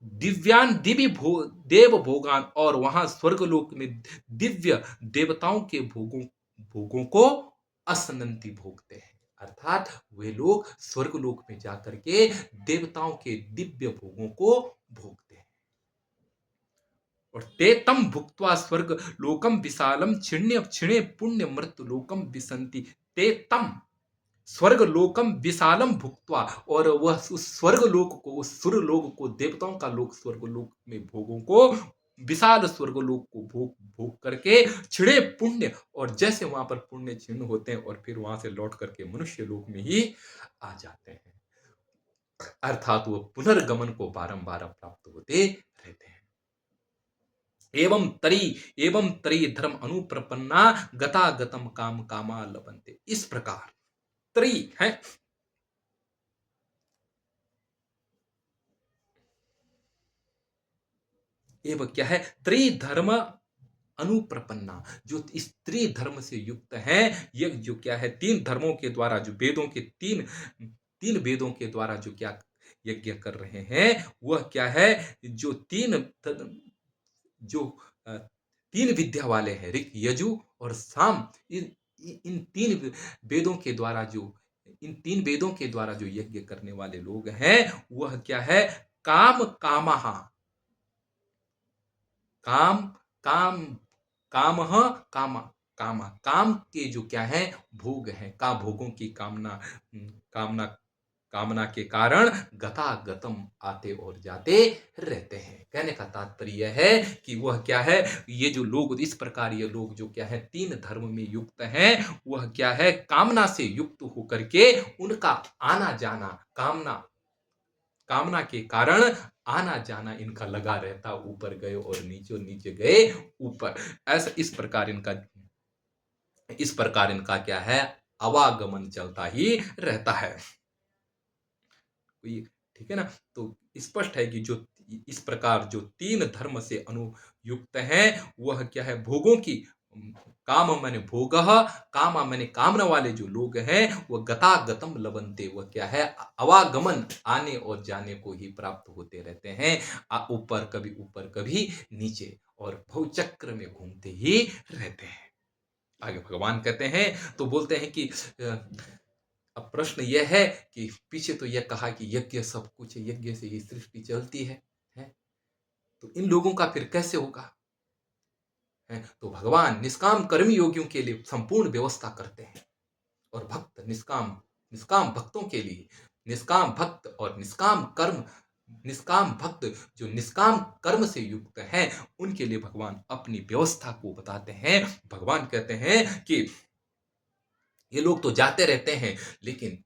दिव्यान दिव्य देव भोगान, और वहां स्वर्गलोक में दिव्य देवताओं के भोगों को असनंती भोगते हैं। अर्थात वे लोग स्वर्गलोक में जाकर के देवताओं के दिव्य भोगों को भोगते हैं। और ते तम भुक्त्वा स्वर्ग लोकम विशालम क्षिण्य क्षिणे पुण्य मृत्यु लोकम विसंति, ते तम स्वर्ग लोकम विशालम भुक्त्वा, और वह उस स्वर्ग लोक को, उस सुर लोक को, देवताओं का लोक स्वर्ग लोक में भोगों को, विशाल स्वर्ग लोक को भोग भोग करके छिड़े पुण्य, और जैसे वहां पर पुण्य क्षीण होते हैं और फिर वहां से लौट करके मनुष्य लोक में ही आ जाते हैं। अर्थात वो पुनर्गमन को बारंबार प्राप्त होते रहते हैं। एवं तरी धर्म अनुप्रपन्ना गता गतम काम कामा लभन्ते। इस प्रकार त्री है, एवं क्या है? त्रिधर्म अनुप्रपन्ना, जो स्त्री धर्म से युक्त है, ये जो क्या है? तीन धर्मों के द्वारा, जो वेदों के तीन तीन वेदों के द्वारा जो क्या यज्ञ कर रहे हैं, वह क्या है? जो जो तीन विद्या वाले हैं, ऋक, यजु और साम, इन तीन वेदों के द्वारा जो, इन तीन वेदों के द्वारा जो यज्ञ करने वाले लोग हैं, वह क्या है? काम कामहा, काम काम काम कामा, काम के जो क्या है? भोग है, का भोगों की कामना, कामना कामना के कारण गता गतम आते और जाते रहते हैं। कहने का तात्पर्य यह है कि वह क्या है? ये जो लोग, इस प्रकार ये लोग जो क्या है? तीन धर्म में युक्त हैं, वह क्या है? कामना से युक्त होकर के उनका आना जाना, कामना के कारण आना जाना इनका लगा रहता, ऊपर गए और नीचे गए ऊपर। ऐसा इस प्रकार इनका क्या है? आवागमन चलता ही रहता है। ठीक है ना? तो स्पष्ट है कि जो इस प्रकार जो तीन धर्म से अनुयुक्त है, वह क्या है? भोगों की, काम मैंने भोग, काम मैंने कामना वाले जो लोग हैं, वह गतागतम लबंते, वह क्या है? आवागमन, आने और जाने को ही प्राप्त होते रहते हैं, ऊपर कभी नीचे, और भवचक्र में घूमते ही रहते हैं। आगे भगवान कहते हैं, तो बोलते हैं कि अब प्रश्न यह है कि पीछे तो यह कहा कि यज्ञ सब कुछ है, यज्ञ से ही सृष्टि चलती है? तो इन लोगों का फिर कैसे होगा? है? तो भगवान निष्काम कर्मी योगियों के लिए संपूर्ण व्यवस्था करते हैं, और भक्त निष्काम निष्काम भक्तों के लिए, निष्काम भक्त और निष्काम कर्म, निष्काम भक्त जो निष्काम कर्म से युक्त हैं, उनके लिए भगवान अपनी व्यवस्था को बताते हैं। भगवान कहते हैं कि ये लोग तो जाते रहते हैं, लेकिन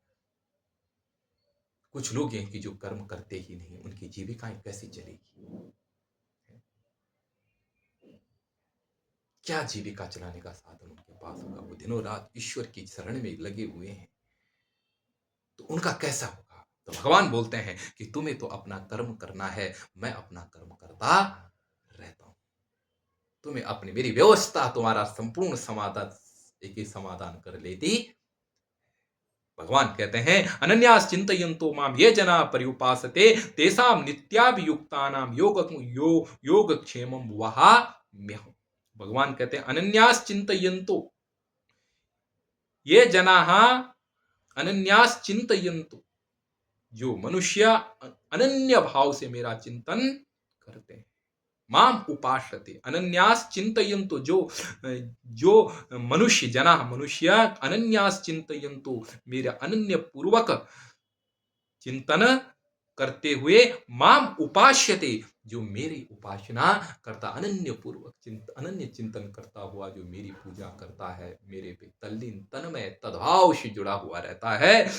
कुछ लोग हैं कि जो कर्म करते ही नहीं, उनकी जीविकाएं कैसे चलेगी? क्या जीविका चलाने का साधन उनके पास होगा? वो दिनों रात ईश्वर की शरण में लगे हुए हैं, तो उनका कैसा होगा? तो भगवान बोलते हैं कि तुम्हें तो अपना कर्म करना है, मैं अपना कर्म करता रहता हूं। तुम्हें अपनी मेरी व्यवस्था तुम्हारा संपूर्ण समाधान, एक ही समाधान कर लेती। भगवान कहते हैं अनन्यास चिंतयन्तो माम ये जना पर्युपासते तेषां नित्याभियुक्तानां योगक्षेमं वहाम्यहम्। भगवान कहते हैं अनन्यास चिंतयन्तो, ये जनाः अनन्यास चिंतयन्तु, जो मनुष्य अनन्य भाव से मेरा चिंतन करते हैं, माम उपासते अनन्यास चिंतयन्तु, जो मनुष्य जना मनुष्य अनन्यास चिंतयन्तु, मेरा अनन्य पूर्वक चिंतन करते हुए माम उपास्यते, जो मेरी उपासना करता, अनन्य पूर्वक अनन्य चिंतन करता हुआ जो मेरी पूजा करता है, मेरे पे तल्लीन तन्मय तद्भाव से जुड़ा हुआ रहता है,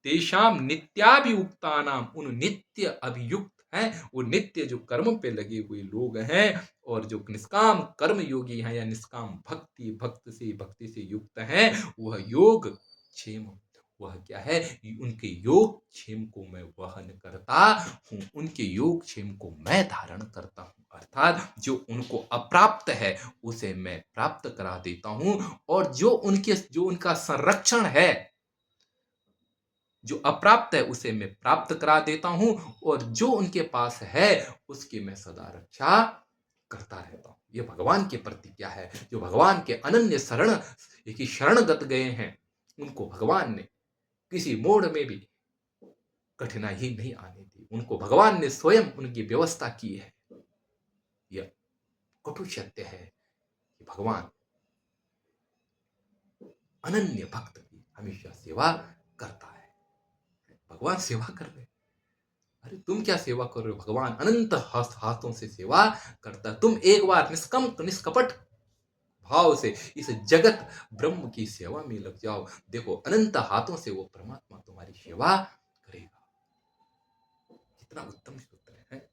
तेषाम नित्याभियुक्तानाम, उन नित्य अभियुक्त हैं, वो नित्य जो कर्म पे लगे हुए लोग हैं, और जो निष्काम कर्म योगी हैं या निष्काम भक्ति से युक्त हैं, वह योग क्षेम, वह क्या है, उनके योग क्षेम को मैं वहन करता हूं, उनके योग क्षेम को मैं धारण करता हूं, अर्थात जो उनको अप्राप्त है उसे मैं प्राप्त करा देता हूं, और जो उनका संरक्षण है, जो अप्राप्त है उसे मैं प्राप्त करा देता हूं, और जो उनके पास है उसकी मैं सदा रक्षा करता रहता हूं। ये भगवान के प्रति क्या है, जो भगवान के अनन्य शरण, एक ही शरणगत गए हैं, उनको भगवान ने किसी मोड़ में भी कठिनाई नहीं आने दी, उनको भगवान ने स्वयं उनकी व्यवस्था की है। यह कटु सत्य है कि भगवान अनन्य भक्त की हमेशा सेवा करता है। भगवान सेवा कर रहे, अरे तुम क्या सेवा कर रहे हो? भगवान अनंत हाथों से सेवा करता है। तुम एक बार निष्कपट भाव से इस जगत ब्रह्म की सेवा में लग जाओ, देखो अनंत हाथों से वो परमात्मा तुम्हारी सेवा करेगा। कितना उत्तम सूत्र है।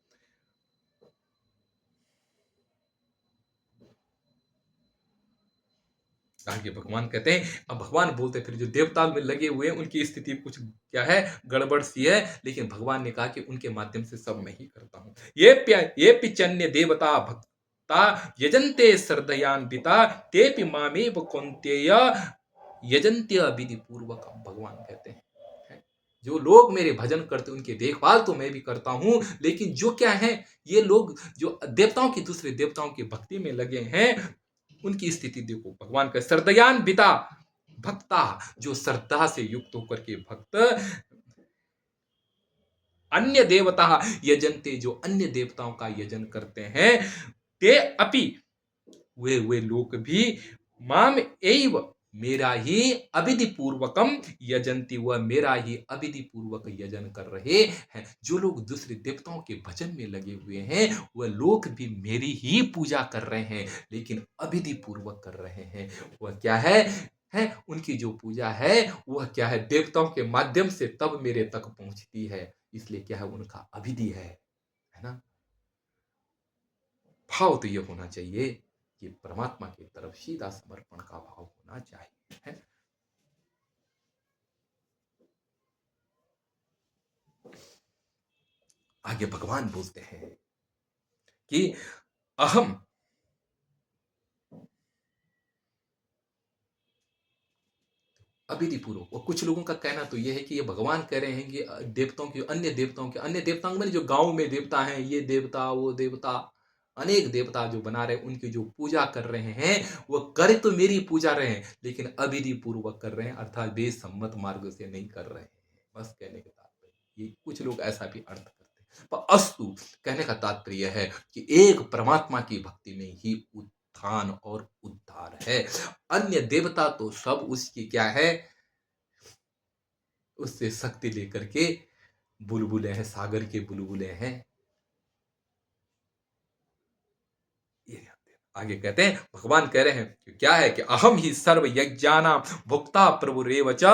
आगे भगवान कहते हैं, अब भगवान बोलते फिर जो देवता में लगे हुए हैं उनकी स्थिति कुछ क्या है, गड़बड़ सी है, लेकिन भगवान ने कहा कि उनके माध्यम से सब मैं ही करता हूं। ये पिचन्य देवता भक्ता यजन्ते श्रद्धयान्विता तेपि मामेव कौन्तेय यजन्त्य विधि पूर्वक। भगवान कहते हैं जो लोग मेरे भजन करते उनकी देखभाल तो मैं भी करता हूं, लेकिन जो क्या है, ये लोग जो देवताओं की दूसरे देवताओं की भक्ति में लगे हैं, उनकी स्थिति देखो। भगवान का श्रद्धयान बिता भक्ता, जो श्रद्धा से युक्त होकर के भक्त अन्य देवता यजनते, जो अन्य देवताओं का यजन करते हैं, ते अपि, वे लोग भी माम एव, मेरा ही अविधि पूर्वकम यजंती, वह मेरा ही अविधि पूर्वक यजन कर रहे हैं। जो लोग दूसरे देवताओं के भजन में लगे हुए हैं, वह लोग भी मेरी ही पूजा कर रहे हैं, लेकिन अविधि पूर्वक कर रहे हैं। वह क्या है उनकी जो पूजा है वह क्या है, देवताओं के माध्यम से तब मेरे तक पहुंचती है, इसलिए क्या है, उनका अविधि है ना। भाव तो यह होना चाहिए कि परमात्मा की तरफ सीधा समर्पण का भाव होना चाहिए, है। आगे भगवान बोलते हैं कि अहम, अविधि पूर्वक। और कुछ लोगों का कहना तो यह है कि ये भगवान कह रहे हैं कि अन्य देवताओं में जो गांव में देवता हैं, ये देवता वो देवता, अनेक देवता जो बना रहे, उनकी जो पूजा कर रहे हैं, वो कर तो मेरी पूजा रहे हैं, लेकिन अविधि पूर्वक कर रहे हैं, अर्थात वेद सम्मत मार्ग से नहीं कर रहे हैं। बस कहने का तात्पर्य ये, कुछ लोग ऐसा भी अर्थ करते हैं, पर अस्तु, कहने का तात्पर्य है कि एक परमात्मा की भक्ति में ही उत्थान और उद्धार है। अन्य देवता तो सब उसकी क्या है, उससे शक्ति लेकर के बुलबुले हैं, सागर के बुलबुले हैं। ये आगे कहते हैं, भगवान कह रहे हैं कि क्या है कि अहम ही सर्व यज्ञानां भुक्ता प्रभुरेव च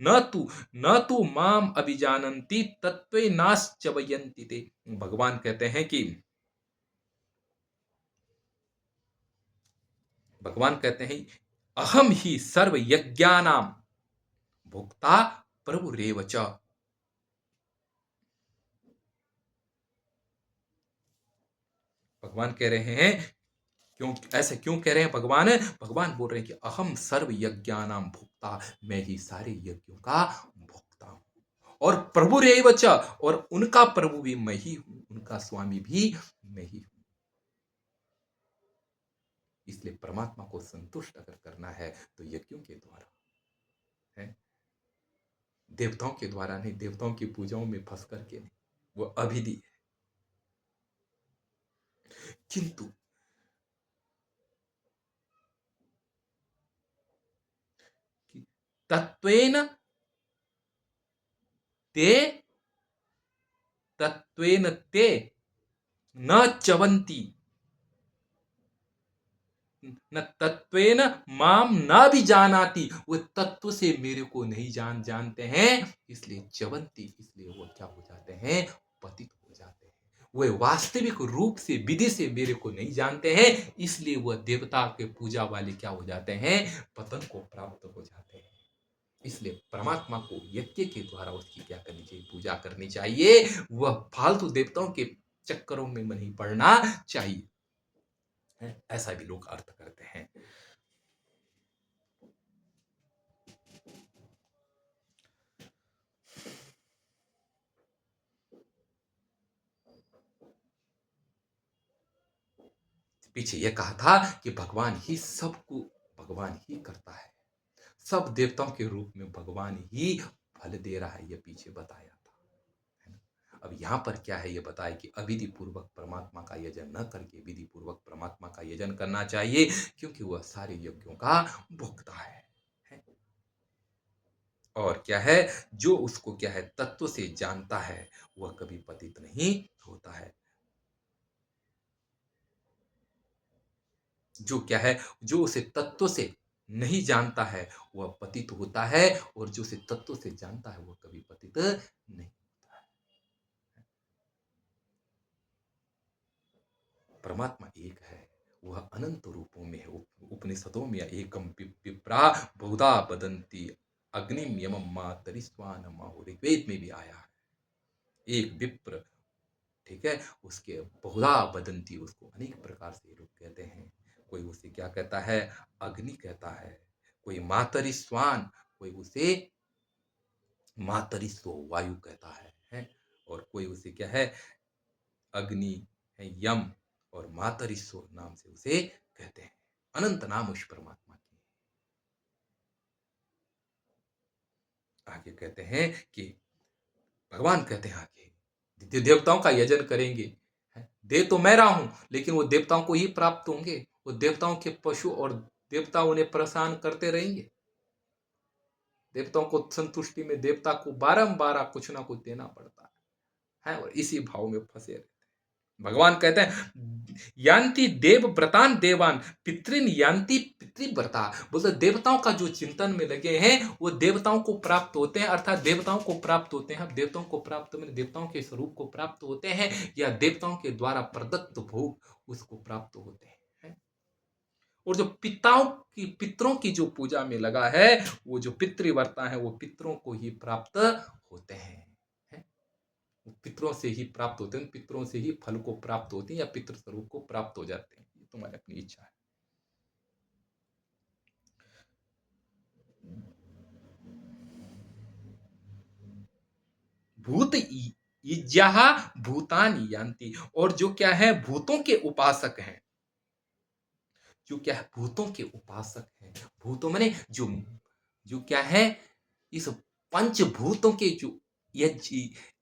न तू माम अभिजानन्ति तत्त्वेनाश्च वयन्ति ते। भगवान कहते हैं कि अहम ही सर्व यज्ञानां भुक्ता प्रभुरेव च। भगवान कह रहे हैं, क्यों ऐसे क्यों कह रहे हैं भगवान? भगवान बोल रहे हैं कि अहम सर्व यज्ञानां भुक्ता, मैं ही सारे यज्ञों का भुक्ता हूं। और प्रभु रेव च, और उनका प्रभु भी मैं ही हूं, उनका स्वामी भी मैं ही हूं। इसलिए परमात्मा को संतुष्ट अगर करना है तो यज्ञों के द्वारा है, देवताओं के द्वारा नहीं, देवताओं की पूजाओं में फंस करके नहीं, वो अभिधि है। किंतु तत्वेन ते तत्वेन ते न चवंती, न तत्वेन माम न भी जानाती, वो तत्व से मेरे को नहीं जानते हैं, इसलिए चवंती, इसलिए वो क्या हो जाते हैं? पतित हो जाते हैं। वो वास्तविक रूप से विधि से मेरे को नहीं जानते हैं, इसलिए वह देवता के पूजा वाले क्या हो जाते हैं? पतन को प्राप्त हो जाते हैं। इसलिए परमात्मा को यज्ञ के द्वारा उसकी क्या करनी चाहिए? पूजा करनी चाहिए। वह फालतू देवताओं के चक्करों में नहीं पड़ना चाहिए, ऐसा भी लोग अर्थ करते हैं। पीछे यह कहा था कि भगवान ही सबको, भगवान ही करता है, सब देवताओं के रूप में भगवान ही फल दे रहा है, यह पीछे बताया था, है ना। अब यहाँ पर क्या है, यह बताया कि अविधि पूर्वक परमात्मा का यजन न करके विधि पूर्वक परमात्मा का यजन करना चाहिए, क्योंकि वह सारे यज्ञों का भोक्ता है। और क्या है, जो उसको क्या है तत्व से जानता है, वह कभी पतित नहीं होता है। जो क्या है, जो उसे तत्व से नहीं जानता है वह पतित होता है, और जो उसे तत्व से जानता है वह कभी पतित नहीं होता है। परमात्मा एक है, वह अनंत रूपों में है। उपनिषदों में एकम विप्रा बहुधा बदंती अग्निम यमम मातरिस्वान माहु, ऋग्वेद में भी आया है। एक विप्र, ठीक है, उसके बहुधा बदंती, उसको अनेक प्रकार से लोग कहते हैं। कोई उसे क्या कहता है? अग्नि कहता है। कोई मातरिस्वान, कोई उसे मातरिस्व वायु कहता है? और कोई उसे क्या है? अग्नि है, यम और मातरिस्व नाम से उसे कहते हैं। अनंत नाम उस परमात्मा के। आगे कहते हैं कि भगवान कहते हैं आगे, देवताओं का यजन करेंगे, दे तो मैं रहा हूं, लेकिन वो देवताओं को ही प्राप्त होंगे। वो देवताओं के पशु और देवता उन्हें परेशान करते रहेंगे। देवताओं को संतुष्टि में देवता को बारंबार कुछ ना कुछ देना पड़ता है, और इसी भाव में फंसे रहते हैं। भगवान कहते हैं, यान्ति देव व्रतान देवान पितृन यान्ति पितृव्रता। बोलते देवताओं का जो चिंतन में लगे हैं वो देवताओं को प्राप्त होते हैं, अर्थात देवताओं को प्राप्त होते हैं। अब देवताओं को प्राप्त में देवताओं के स्वरूप को प्राप्त होते हैं, या देवताओं के द्वारा प्रदत्त भोग उसको प्राप्त होते हैं। और जो पितरों की जो पूजा में लगा है, वो जो पितृव्रता है वो पितरों को ही प्राप्त होते हैं। पितरों से ही प्राप्त होते हैं, पितरों से ही फल को प्राप्त होते हैं, या पितृ स्वरूप को प्राप्त हो जाते हैं। ये तुम्हारी अपनी इच्छा है। भूत इज्जाहा भूतानि यान्ति, और जो क्या है भूतों के उपासक हैं, जो क्या है भूतों के उपासक हैं। भूतों माने जो जो क्या है, इस पंचभूतों के जो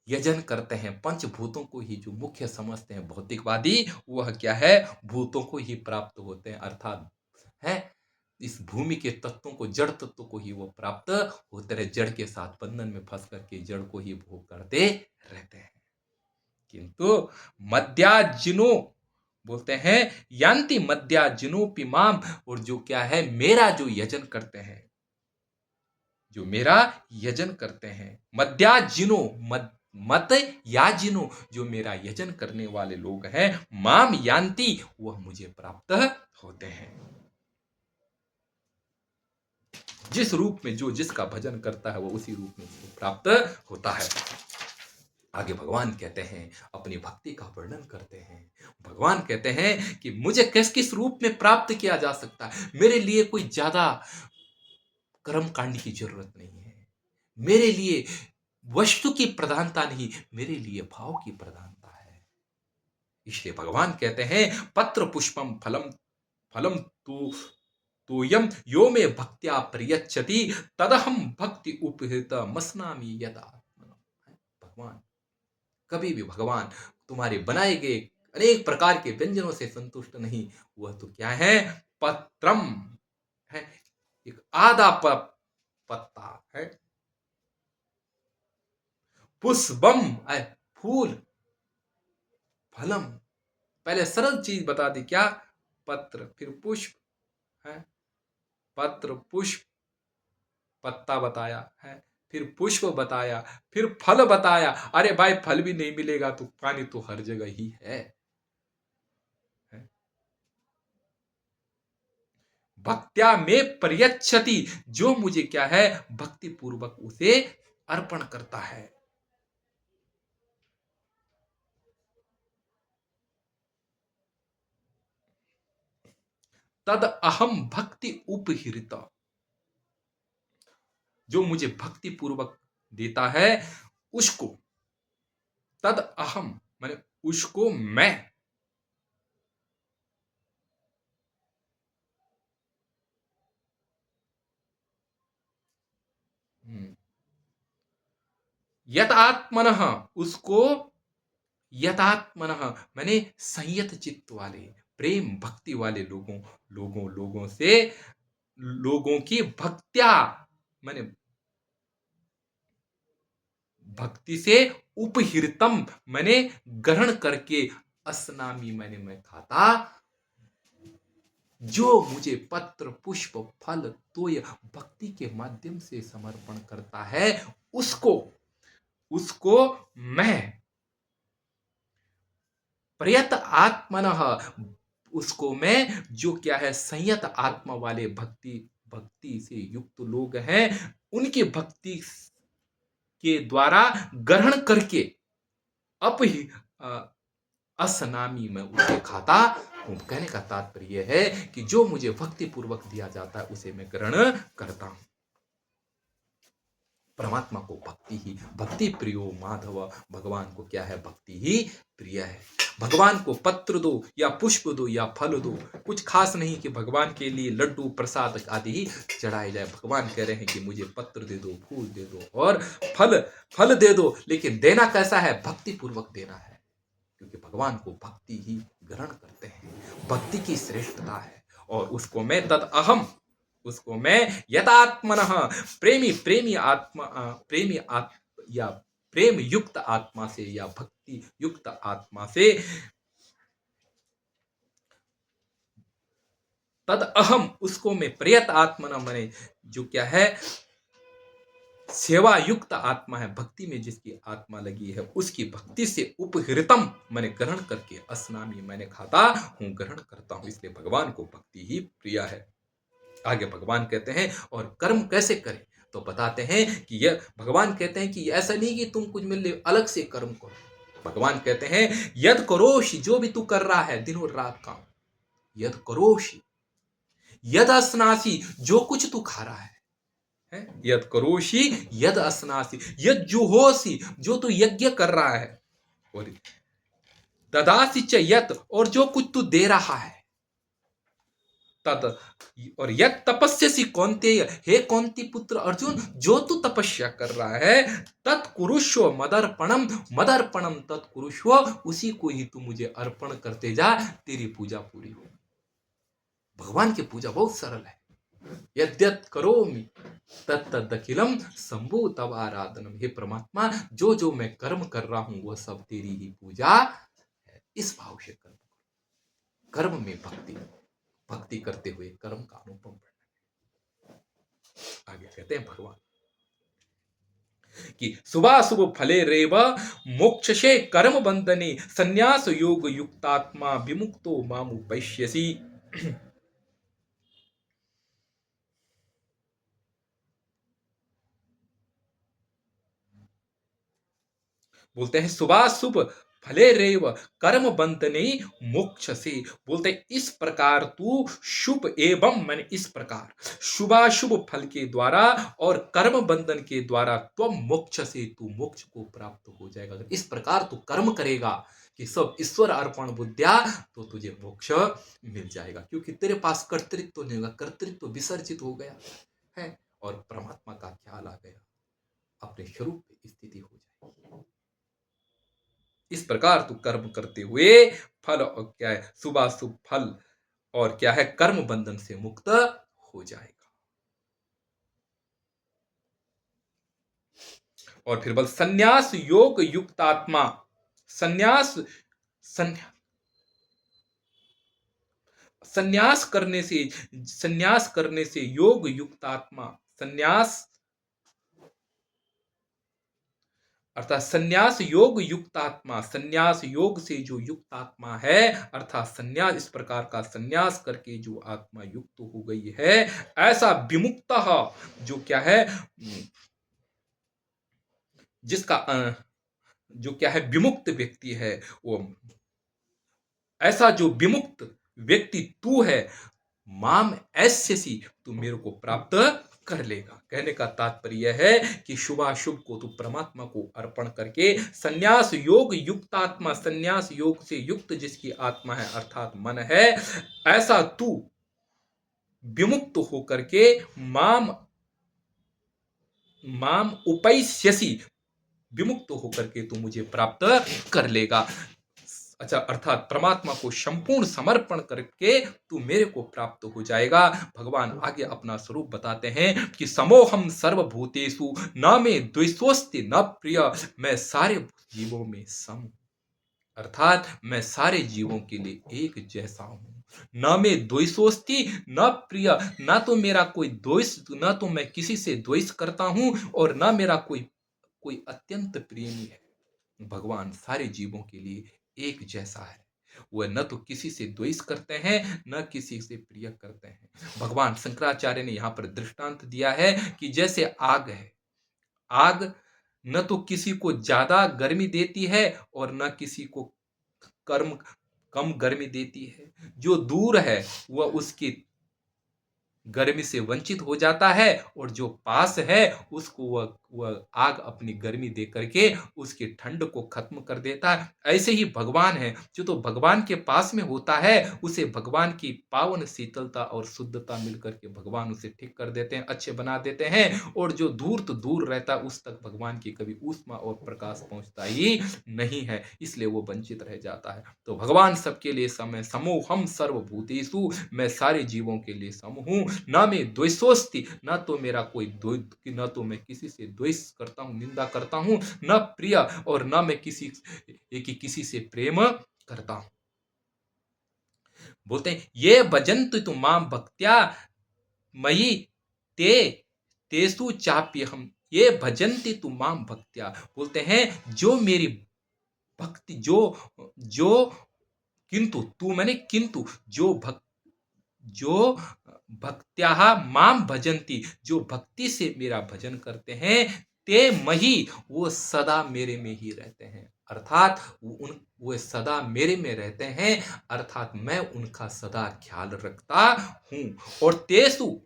यजन करते हैं, पंचभूतों को ही जो मुख्य समझते हैं भौतिकवादी, वह क्या है भूतों को ही प्राप्त होते हैं, अर्थात है इस भूमि के तत्वों को, जड़ तत्वों को ही वो प्राप्त होते रहे, जड़ के साथ बंधन में फंस करके जड़ को ही भोग करते रहते हैं। किंतु मध्याजिनो बोलते हैं, यान्ति मध्याजिनोपि माम, और जो क्या है, मेरा जो यजन करते हैं, जो मेरा यजन करते हैं, मध्याजिनो मत याजिनो, जो मेरा यजन करने वाले लोग हैं, माम यान्ति, वह मुझे प्राप्त होते हैं। जिस रूप में जो जिसका भजन करता है, वो उसी रूप में उसको प्राप्त होता है। आगे भगवान कहते हैं, अपनी भक्ति का वर्णन करते हैं। भगवान कहते हैं कि मुझे किस किस रूप में प्राप्त किया जा सकता है। मेरे लिए कोई ज्यादा कर्म कांड की जरूरत नहीं है, मेरे लिए वस्तु की प्रधानता नहीं, मेरे लिए भाव की प्रधानता है। इसलिए भगवान कहते हैं, पत्र पुष्पम फलम फलम तू तोयम यो में भक्त्या प्रयच्छति तदहम भक्ति उपहृत मसनामी यदा। भगवान कभी भी, भगवान तुम्हारे बनाए गए अनेक प्रकार के व्यंजनों से संतुष्ट नहीं। वह तो क्या है, पत्रम है, एक आधा पत्ता है, पुष्पम है फूल, फलम पहले सरल चीज बता दी, क्या, पत्र, फिर पुष्प है, पत्र पुष्प पत्ता बताया है, फिर पुष्प बताया, फिर फल बताया। अरे भाई, फल भी नहीं मिलेगा तो पानी तो हर जगह ही है। भक्त्या में प्रयच्छति, जो मुझे क्या है, भक्ति पूर्वक उसे अर्पण करता है। तद अहम भक्ति उपहृत, जो मुझे भक्ति पूर्वक देता है उसको, तद अहम माने उसको मैं, यतात्मनः, उसको यतात्मनः माने संयत चित्त वाले, प्रेम भक्ति वाले लोगों से, लोगों की भक्त्या माने भक्ति से, उपहृतम मैंने ग्रहण करके, असनामी मैंने मैं खाता, जो मुझे पत्र पुष्प फल तोय भक्ति के माध्यम से समर्पण करता है, उसको मैं प्रयत आत्मनः, उसको मैं, जो क्या है, संयत आत्मा वाले भक्ति से युक्त लोग हैं, उनकी भक्ति के द्वारा ग्रहण करके अप ही असनामी में उसे खाता हूं। कहने का तात्पर्य है कि जो मुझे भक्ति पूर्वक दिया जाता है उसे मैं ग्रहण करता हूं। परमात्मा को भक्ति प्रियो माधव, भगवान को क्या है, भक्ति ही प्रिय है। भगवान को पत्र दो या पुष्प दो या फल दो, कुछ खास नहीं कि भगवान के लिए लड्डू प्रसाद आदि ही चढ़ाए जाए। भगवान कह रहे हैं कि मुझे पत्र दे दो, फूल दे दो और फल दे दो, लेकिन देना कैसा है, भक्ति पूर्वक देना है, क्योंकि भगवान को भक्ति ही ग्रहण करते हैं, भक्ति की श्रेष्ठता है। और उसको मैं तद अहम, उसको मैं यथात्मनः प्रेमी आत्मा या प्रेम युक्त आत्मा से या भक्ति युक्त आत्मा से, तद अहम उसको मैं प्रियत आत्मना मने, जो क्या है, सेवा युक्त आत्मा है, भक्ति में जिसकी आत्मा लगी है, उसकी भक्ति से उपहृतम मैंने ग्रहण करके, असनामी मैंने खाता हूं, ग्रहण करता हूं। इसलिए भगवान को भक्ति ही प्रिय है। आगे भगवान कहते हैं, और कर्म कैसे करें, तो बताते हैं कि यह भगवान कहते हैं कि ऐसा नहीं कि तुम कुछ मिल अलग से कर्म करो। भगवान कहते हैं, यद करोषि, जो भी तू कर रहा है दिनों रात काम, यद करोषि, यद अस्नासी, जो कुछ तू खा रहा है, यद करोषि यद अस्नासी, यद जुहोसी, जो तू यज्ञ कर रहा है, और ददासी च यत, और जो कुछ तू दे रहा है, तद, और यद तपस्यसि कौन्तेय, हे कौन्ती पुत्र अर्जुन, जो तू तपस्या कर रहा है, तत्कुरुष्व मदर्पणम, मदर्पणम तत्कुरुष्व, उसी को ही तू मुझे अर्पण करते जा, तेरी पूजा पूरी हो। भगवान की पूजा बहुत सरल है। यद्यत करोमि तत्तदखिलम शंभु तव आराधनम। हे परमात्मा, जो जो मैं कर्म कर रहा हूं वह सब तेरी ही पूजा है। इस भाव से कर्म, कर्म में भक्ति, भक्ति करते हुए कर्म का अनुपम वर्णन। आगे कहते हैं भगवान कि शुभाशुभ फले रेव मोक्षसे कर्म बंधने संन्यास योग युक्तात्मा विमुक्तो मामुपैष्यसि। बोलते हैं शुभाशुभ फले रेव कर्म बंधने मोक्ष से। बोलते हैं इस प्रकार तू शुभ एवं मन, इस प्रकार शुभाशुभ फल के द्वारा और कर्म बंधन के द्वारा त्वम मोक्ष से, तू मोक्ष को प्राप्त हो जाएगा। अगर इस प्रकार तू कर्म करेगा कि सब ईश्वर अर्पण बुद्धिया, तो तुझे मोक्ष मिल जाएगा, क्योंकि तेरे पास कर्तृत्व तो नहीं होगा, कर्तृत्व विसर्जित हो गया है और परमात्मा का ख्याल आ गया, अपने स्वरूप पे स्थिति हो जाएगी। इस प्रकार तू कर्म करते हुए फल, और क्या है शुभाशुभ फल और क्या है कर्म बंधन से मुक्त हो जाएगा। और फिर बल संन्यास योग युक्तात्मा, संन्यास संन्यास संन्यास करने से योग युक्तात्मा, संन्यास अर्थात संन्यास योग युक्तात्मा, संन्यास योग से जो युक्तात्मा है, अर्थात संन्यास इस प्रकार का संन्यास करके जो आत्मा युक्त हो गई है, ऐसा विमुक्त जो क्या है, जिसका जो क्या है विमुक्त व्यक्ति है, वो ऐसा जो विमुक्त व्यक्ति तू है, माम ऐस्यसि, तू मेरे को प्राप्त कर लेगा। कहने का तात्पर्य यह है कि शुभाशुभ को तू परमात्मा को अर्पण करके संन्यास योग युक्तात्मा, संन्यास योग से युक्त जिसकी आत्मा है अर्थात मन है, ऐसा तू विमुक्त होकर के माम माम उपैष्यसि, विमुक्त होकर के तू मुझे प्राप्त कर लेगा। अच्छा, अर्थात परमात्मा को संपूर्ण समर्पण करके तू मेरे को प्राप्त हो जाएगा। भगवान आगे अपना स्वरूप बताते हैं कि समोहम सर्वभूतेषु न मे द्वेषोस्ति न प्रिय, मैं सारे जीवों में सम, अर्थात मैं सारे जीवों के लिए एक जैसा हूं। न मैं द्वेषोस्ति न प्रिय, ना तो मेरा कोई द्वेष, ना तो मैं किसी से द्वेष करता हूं और ना मेरा कोई कोई अत्यंत प्रेमी है। भगवान सारे जीवों के लिए एक जैसा है, वह न तो किसी से द्वेष करते हैं न किसी से प्रिय करते हैं। भगवान शंकराचार्य ने यहाँ पर दृष्टांत दिया है कि जैसे आग है, आग न तो किसी को ज्यादा गर्मी देती है और न किसी को कर्म कम गर्मी देती है। जो दूर है वह उसकी गर्मी से वंचित हो जाता है और जो पास है उसको वह आग अपनी गर्मी दे करके उसके ठंड को खत्म कर देता है। ऐसे ही भगवान है, जो तो भगवान के पास में होता है उसे भगवान की पावन शीतलता और शुद्धता मिलकर के भगवान उसे ठीक कर देते हैं, अच्छे बना देते हैं। और जो दूर तो दूर रहता है उस तक भगवान की कभी ऊष्मा और प्रकाश पहुंचता ही नहीं है, इसलिए वो वंचित रह जाता है। तो भगवान सबके लिए सम है। समोहम सर्वभूतेषु, मैं सारे जीवों के लिए सम हूं। न मैं द्वेषोस्ति, न तो मेरा कोई न तो मैं किसी से द्वेष करता हूं, निंदा करता हूं, न प्रिय, और न मैं किसी से प्रेम करता हूं। बोलते हैं ये भजन्तु तु माम भक्त्या मयि ते तेसु चाप्य हम, ये भजन्ति तु माम भक्त्या। बोलते हैं जो मेरी भक्ति, जो जो किंतु, तू मैंने किंतु, जो भक्त्याः माम भजन्ति, जो भक्ति से मेरा भजन करते हैं, ते मही, वो सदा मेरे में ही रहते हैं, अर्थात वो सदा मेरे में रहते हैं, अर्थात मैं उनका सदा ख्याल रखता हूं। और तेसु,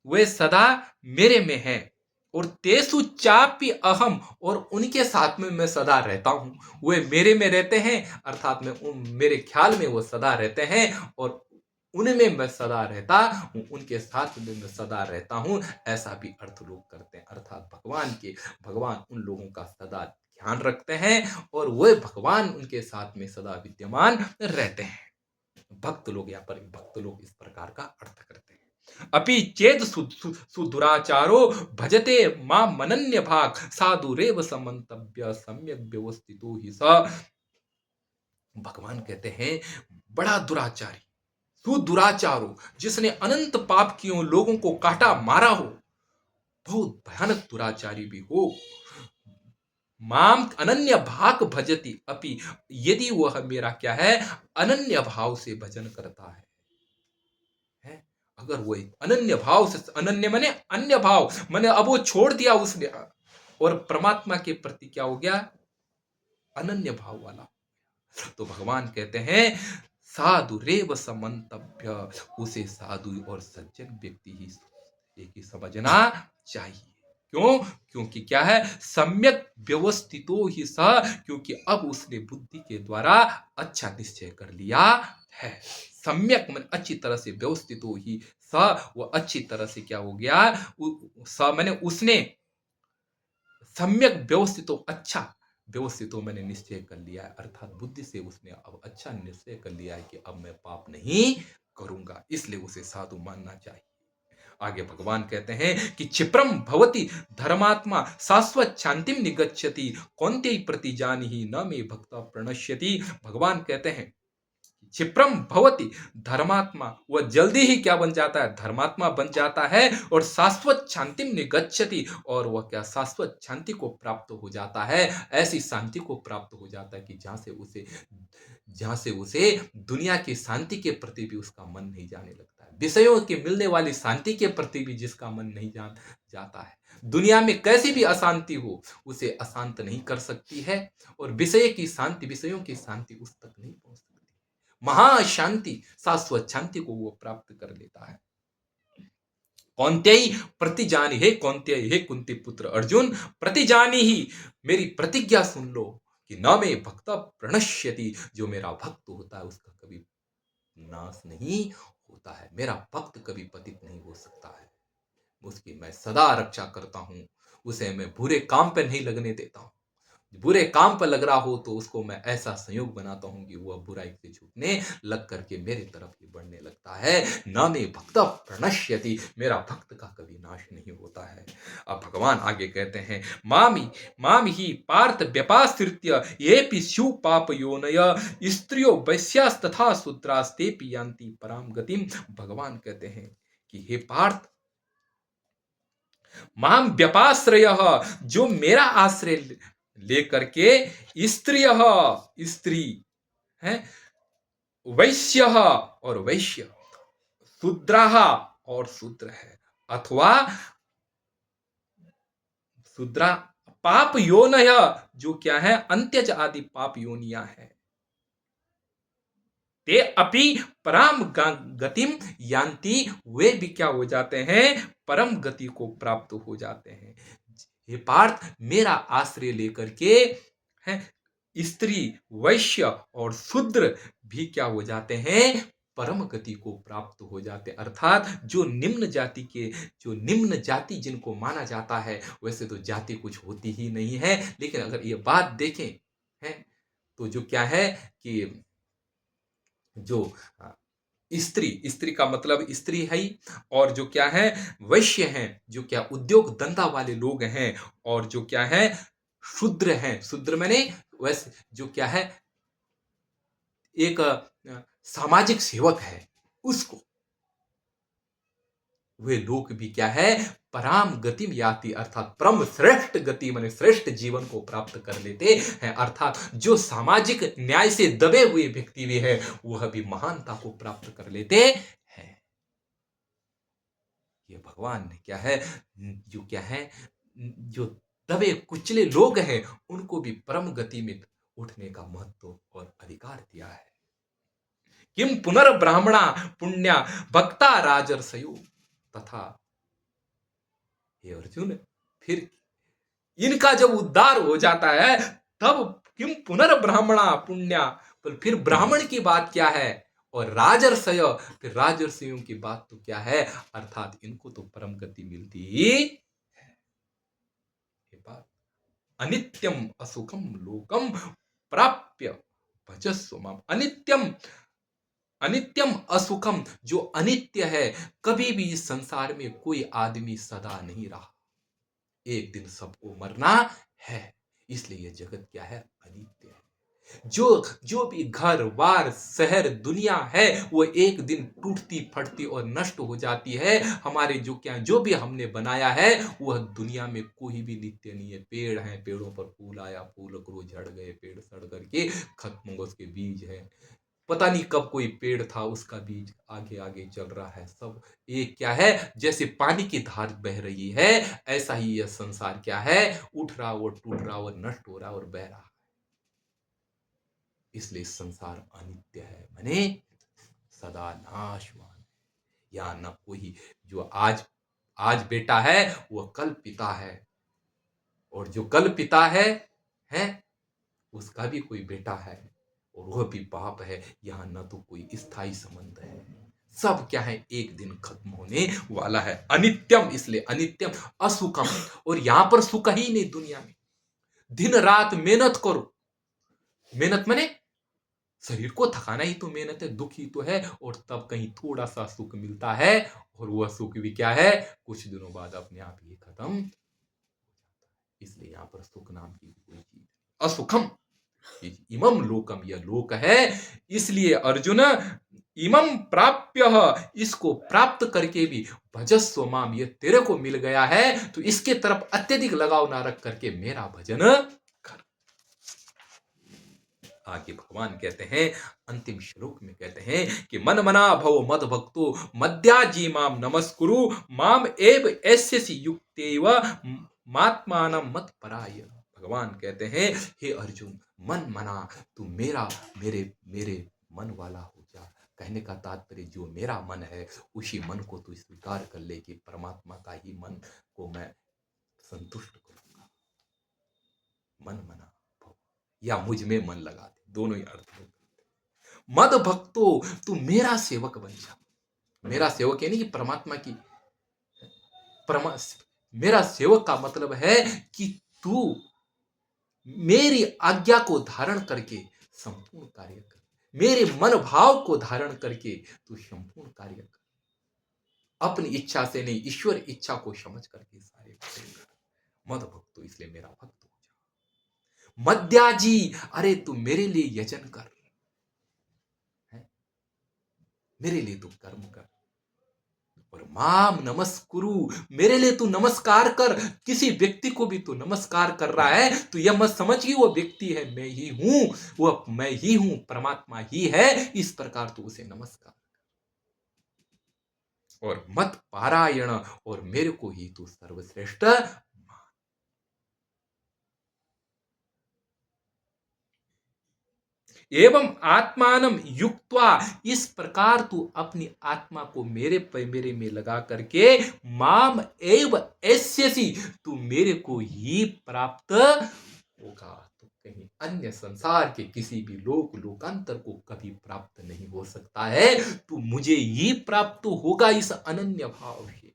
वे सदा मेरे में है, और तेसु चापि अहम, और उनके साथ में मैं सदा रहता हूं। वे मेरे में रहते हैं अर्थात मेरे ख्याल में वो सदा रहते हैं, और उनमें मैं सदा रहता हूं, उनके साथ में मैं सदा रहता हूं। ऐसा भी अर्थ लोग करते हैं, अर्थात भगवान उन लोगों का सदा ध्यान रखते हैं और वह भगवान उनके साथ में सदा विद्यमान रहते हैं। भक्त लोग, यहाँ पर भक्त लोग इस प्रकार का अर्थ करते हैं। अपि चेद सुदुराचारो भजते मां मनन्य भाग साधुरेव समन्तव्य सम्यक व्यवस्थितो ही स। भगवान कहते हैं बड़ा दुराचारी, सुदुराचारो, जिसने अनंत पाप किए, लोगों को काटा मारा हो, बहुत भयानक दुराचारी भी हो, माम अनन्य भाग भजती अपि, यदि वह मेरा क्या है, अनन्य भाव से भजन करता है? अगर वो एक अनन्य भाव से, अनन्य माने अन्य भाव, माने अब वो छोड़ दिया उसने और परमात्मा के प्रति क्या हो गया, अनन्य भाव वाला, तो भगवान कहते हैं साधु रेव समन्तव्य, उसे साधु और सज्जन व्यक्ति ही एक ही समझना चाहिए। क्यों? क्योंकि क्या है, सम्यक व्यवस्थितो ही स, क्योंकि अब उसने बुद्धि के द्वारा अच्छा निश्चय कर लिया है। सम्यक मन अच्छी तरह से, व्यवस्थित हो ही स, वो अच्छी तरह से क्या हो गया, स मैंने उसने सम्यक व्यवस्थित, अच्छा व्यवस्थित मैंने निश्चय कर लिया है, अर्थात बुद्धि से उसने अब अच्छा निश्चय कर लिया है कि अब मैं पाप नहीं करूंगा, इसलिए उसे साधु मानना चाहिए। आगे भगवान कहते हैं कि क्षिप्रम भवति धर्मात्मा शाश्वत शांतिम निगच्छति कौन्तेय प्रति जानी ही न मे भक्त प्रणश्यति। भगवान कहते हैं क्षिप्रम भवति धर्मात्मा, वह जल्दी ही क्या बन जाता है, धर्मात्मा बन जाता है, और शाश्वत शांति निगच्छति, और वह क्या शाश्वत शांति को प्राप्त हो जाता है, ऐसी शांति को प्राप्त हो जाता है कि जहां से उसे दुनिया की शांति के प्रति भी उसका मन नहीं जाने लगता है, विषयों के मिलने वाली शांति के प्रति भी जिसका मन नहीं जाता है, दुनिया में कैसी भी अशांति हो उसे अशांत नहीं कर सकती है, और विषयों की शांति उस तक नहीं पहुंच सकती, महाशांति शाश्वत शांति को वो प्राप्त कर लेता है। कौन्तेय प्रतिजानी, हे कौन्तेय, हे कुंती पुत्र अर्जुन, प्रतिजानी ही, मेरी प्रतिज्ञा सुन लो कि न मे भक्त प्रणश्यति, जो मेरा भक्त होता है उसका कभी नाश नहीं होता है, मेरा भक्त कभी पतित नहीं हो सकता है, उसकी मैं सदा रक्षा करता हूं, उसे मैं बुरे काम पर नहीं लगने देता हूं, बुरे काम पर लग रहा हो तो उसको मैं ऐसा संयोग बनाता हूं कि वह बुराई से छूटने लग करके मेरे तरफ ही बढ़ने लगता है। न मे भक्त प्रणश्यति, मेरा भक्त का कभी नाश नहीं होता है। अब भगवान आगे कहते हैं माम ही पार्थ व्यपाश्रित्य येपि स्यु पाप योनय स्त्रियो वैश्यास्तथा शूद्रास्तेपि यान्ति पराम गतिम। भगवान कहते हैं कि हे पार्थ, माम व्यपाश्रय, जो मेरा आश्रय लेकर के स्त्री है, वैश्य और वैश्य, शूद्र और शूद्र है, अथवा शूद्रा पाप योन, जो क्या है, अंत्यज आदि पाप योनिया है, ते अपि परम गतिम यान्ति, वे भी क्या हो जाते हैं, परम गति को प्राप्त हो जाते हैं। हे पार्थ, मेरा आश्रय लेकर के है स्त्री, वैश्य और शूद्र भी क्या हो जाते हैं, परम गति को प्राप्त हो जाते हैं, अर्थात जो निम्न जाति जिनको माना जाता है, वैसे तो जाति कुछ होती ही नहीं है, लेकिन अगर ये बात देखें है तो जो क्या है कि जो स्त्री का मतलब स्त्री है ही, और जो क्या है वैश्य हैं, जो क्या उद्योग धंधा वाले लोग हैं, और जो क्या है शूद्र हैं, शूद्र मैंने वैसे जो क्या है एक सामाजिक सेवक है, उसको, वे लोग भी क्या है, पराम गति में याति, अर्थात परम श्रेष्ठ गति माने श्रेष्ठ जीवन को प्राप्त कर लेते हैं, अर्थात जो सामाजिक न्याय से दबे हुए व्यक्ति भी है, वह भी महानता को प्राप्त कर लेते हैं। ये भगवान ने क्या है, जो क्या है, जो दबे कुचले लोग हैं उनको भी परम गति में उठने का महत्व और अधिकार दिया है। किम पुनर्ब्राह्मणा पुण्या भक्ता राजर्षयो तथा, हे अर्जुन, फिर इनका जब उद्धार हो जाता है तब किम पुनर्ब्राह्मणा पुण्या, पर फिर ब्राह्मण की बात क्या है, और राजर्षय, फिर राजर्षियों की बात तो क्या है, अर्थात इनको तो परम गति मिलती ही है। ये बात अनित्यम असुखम लोकम प्राप्य भजस्व माम, अनित्यम अनित्यम असुखम, जो अनित्य है, कभी भी इस संसार में कोई आदमी सदा नहीं रहा, एक दिन सबको मरना है। इसलिए यह जगत क्या है? अनित्य है। जो जो भी घर बार शहर दुनिया है, वो एक दिन टूटती फटती और नष्ट हो जाती है। हमारे जो भी हमने बनाया है, वह दुनिया में कोई भी नित्य नहीं है। पेड़ हैं, पेड़ों पर फूल आया, फूल को झड़ गए, पेड़ सड़ करके खत्म हो, उसके बीज है, पता नहीं कब कोई पेड़ था, उसका बीज आगे आगे चल रहा है। सब एक क्या है, जैसे पानी की धार बह रही है, ऐसा ही यह संसार क्या है, उठ रहा और टूट रहा और नष्ट हो रहा और बह रहा। इसलिए संसार अनित्य है, माने सदा नाशवान है। या न कोई, जो आज आज बेटा है, वह कल पिता है, और जो कल पिता है उसका भी कोई बेटा है, और वह भी बाप है। यहाँ न तो कोई स्थायी संबंध है, सब क्या है, एक दिन खत्म होने वाला है। अनित्यम, इसलिए अनित्यम असुखम। और यहां पर सुख ही नहीं दुनिया में। दिन रात मेहनत करो, मेहनत माने शरीर को थकाना ही तो मेहनत है, दुख ही तो है, और तब कहीं थोड़ा सा सुख मिलता है, और वह सुख भी क्या है, कुछ दिनों बाद अपने आप ही खत्म। इसलिए यहाँ पर सुख नाम की कोई चीज असुखम, इमम लोकम, यह लोक है। इसलिए अर्जुन, इमम प्राप्य, इसको प्राप्त करके भी भजस्व माम, ये तेरे को मिल गया है, तो इसके तरफ अत्यधिक लगाव ना रख करके मेरा भजन कर। आगे भगवान कहते हैं, अंतिम श्लोक में कहते हैं कि मन मना भव मद भक्तो मद्याजी माम नमस्कुरु माम एव एस्यसि युक्तेव मात्मानं मत पराय। भगवान कहते हैं, हे अर्जुन, मन मना, तू मेरा मेरे मेरे मन वाला हो जा। कहने का तात्पर्य, जो मेरा मन है उसी मन को तू स्वीकार कर ले कि परमात्मा का ही मन को मैं संतुष्ट करूंगा। मन मना भव, या मुझ में मन लगा दे, दोनों ही अर्थ होते हैं। मद भक्तो, तू मेरा सेवक बन जा। मेरा सेवक यानी कि परमात्मा की परमा मेरा सेवक का मतलब है कि तू मेरी आज्ञा को धारण करके संपूर्ण कार्य कर, मेरे मन भाव को धारण करके तू संपूर्ण कार्य कर। अपनी इच्छा से नहीं, ईश्वर इच्छा को समझ करके सारे कार्य कर। मद भक्तो, इसलिए मेरा भक्त हो जा। मद्याजी, अरे तू मेरे लिए यजन कर, है? मेरे लिए तू कर्म कर। और माम नमस्कुरु, मेरे लिए तू नमस्कार कर। किसी व्यक्ति को भी तू नमस्कार कर रहा है, तो यह मत समझ कि वो व्यक्ति है, मैं ही हूं, वह मैं ही हूं, परमात्मा ही है। इस प्रकार तू उसे नमस्कार। और मत पारायण, और मेरे को ही तू सर्वश्रेष्ठ। एवं आत्मानम युक्त्वा, इस प्रकार तू अपनी आत्मा को मेरे में लगा करके माम एव एस्यसि, तू मेरे को ही प्राप्त होगा। तो कहीं अन्य संसार के किसी भी लोकांतर को कभी प्राप्त नहीं हो सकता है, तू मुझे ही प्राप्त होगा इस अनन्य भाव से।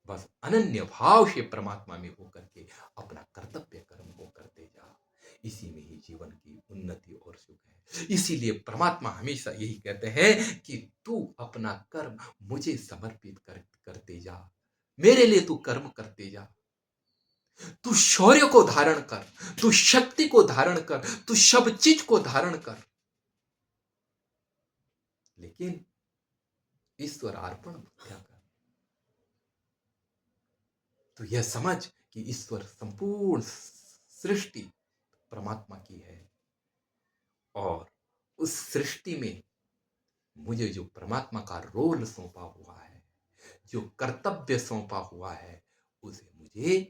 बस अनन्य भाव से परमात्मा में होकर के अपना कर्तव्य कर्म को करते जा। इसी में ही जीवन की उन्नति और सुख है। इसीलिए परमात्मा हमेशा यही कहते हैं कि तू अपना कर्म मुझे समर्पित करते जा, मेरे लिए तू कर्म करते जा। तू शौर्य को धारण कर, तू शक्ति को धारण कर, तू सब चीज को धारण कर, लेकिन ईश्वर अर्पण बुद्धिया कर। तो यह समझ कि ईश्वर संपूर्ण सृष्टि परमात्मा की है, और उस सृष्टि में मुझे जो परमात्मा का रोल सौंपा हुआ है, जो कर्तव्य सौंपा हुआ है, उसे मुझे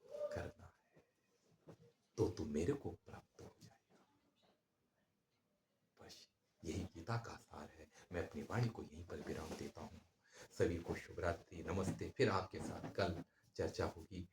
करना है, तो तू मेरे को प्राप्त हो जाएगा। बस यही गीता का सार है। मैं अपनी वाणी को यहीं पर विराम देता हूँ। सभी को शुभ रात्रि, नमस्ते। फिर आपके साथ कल चर्चा होगी।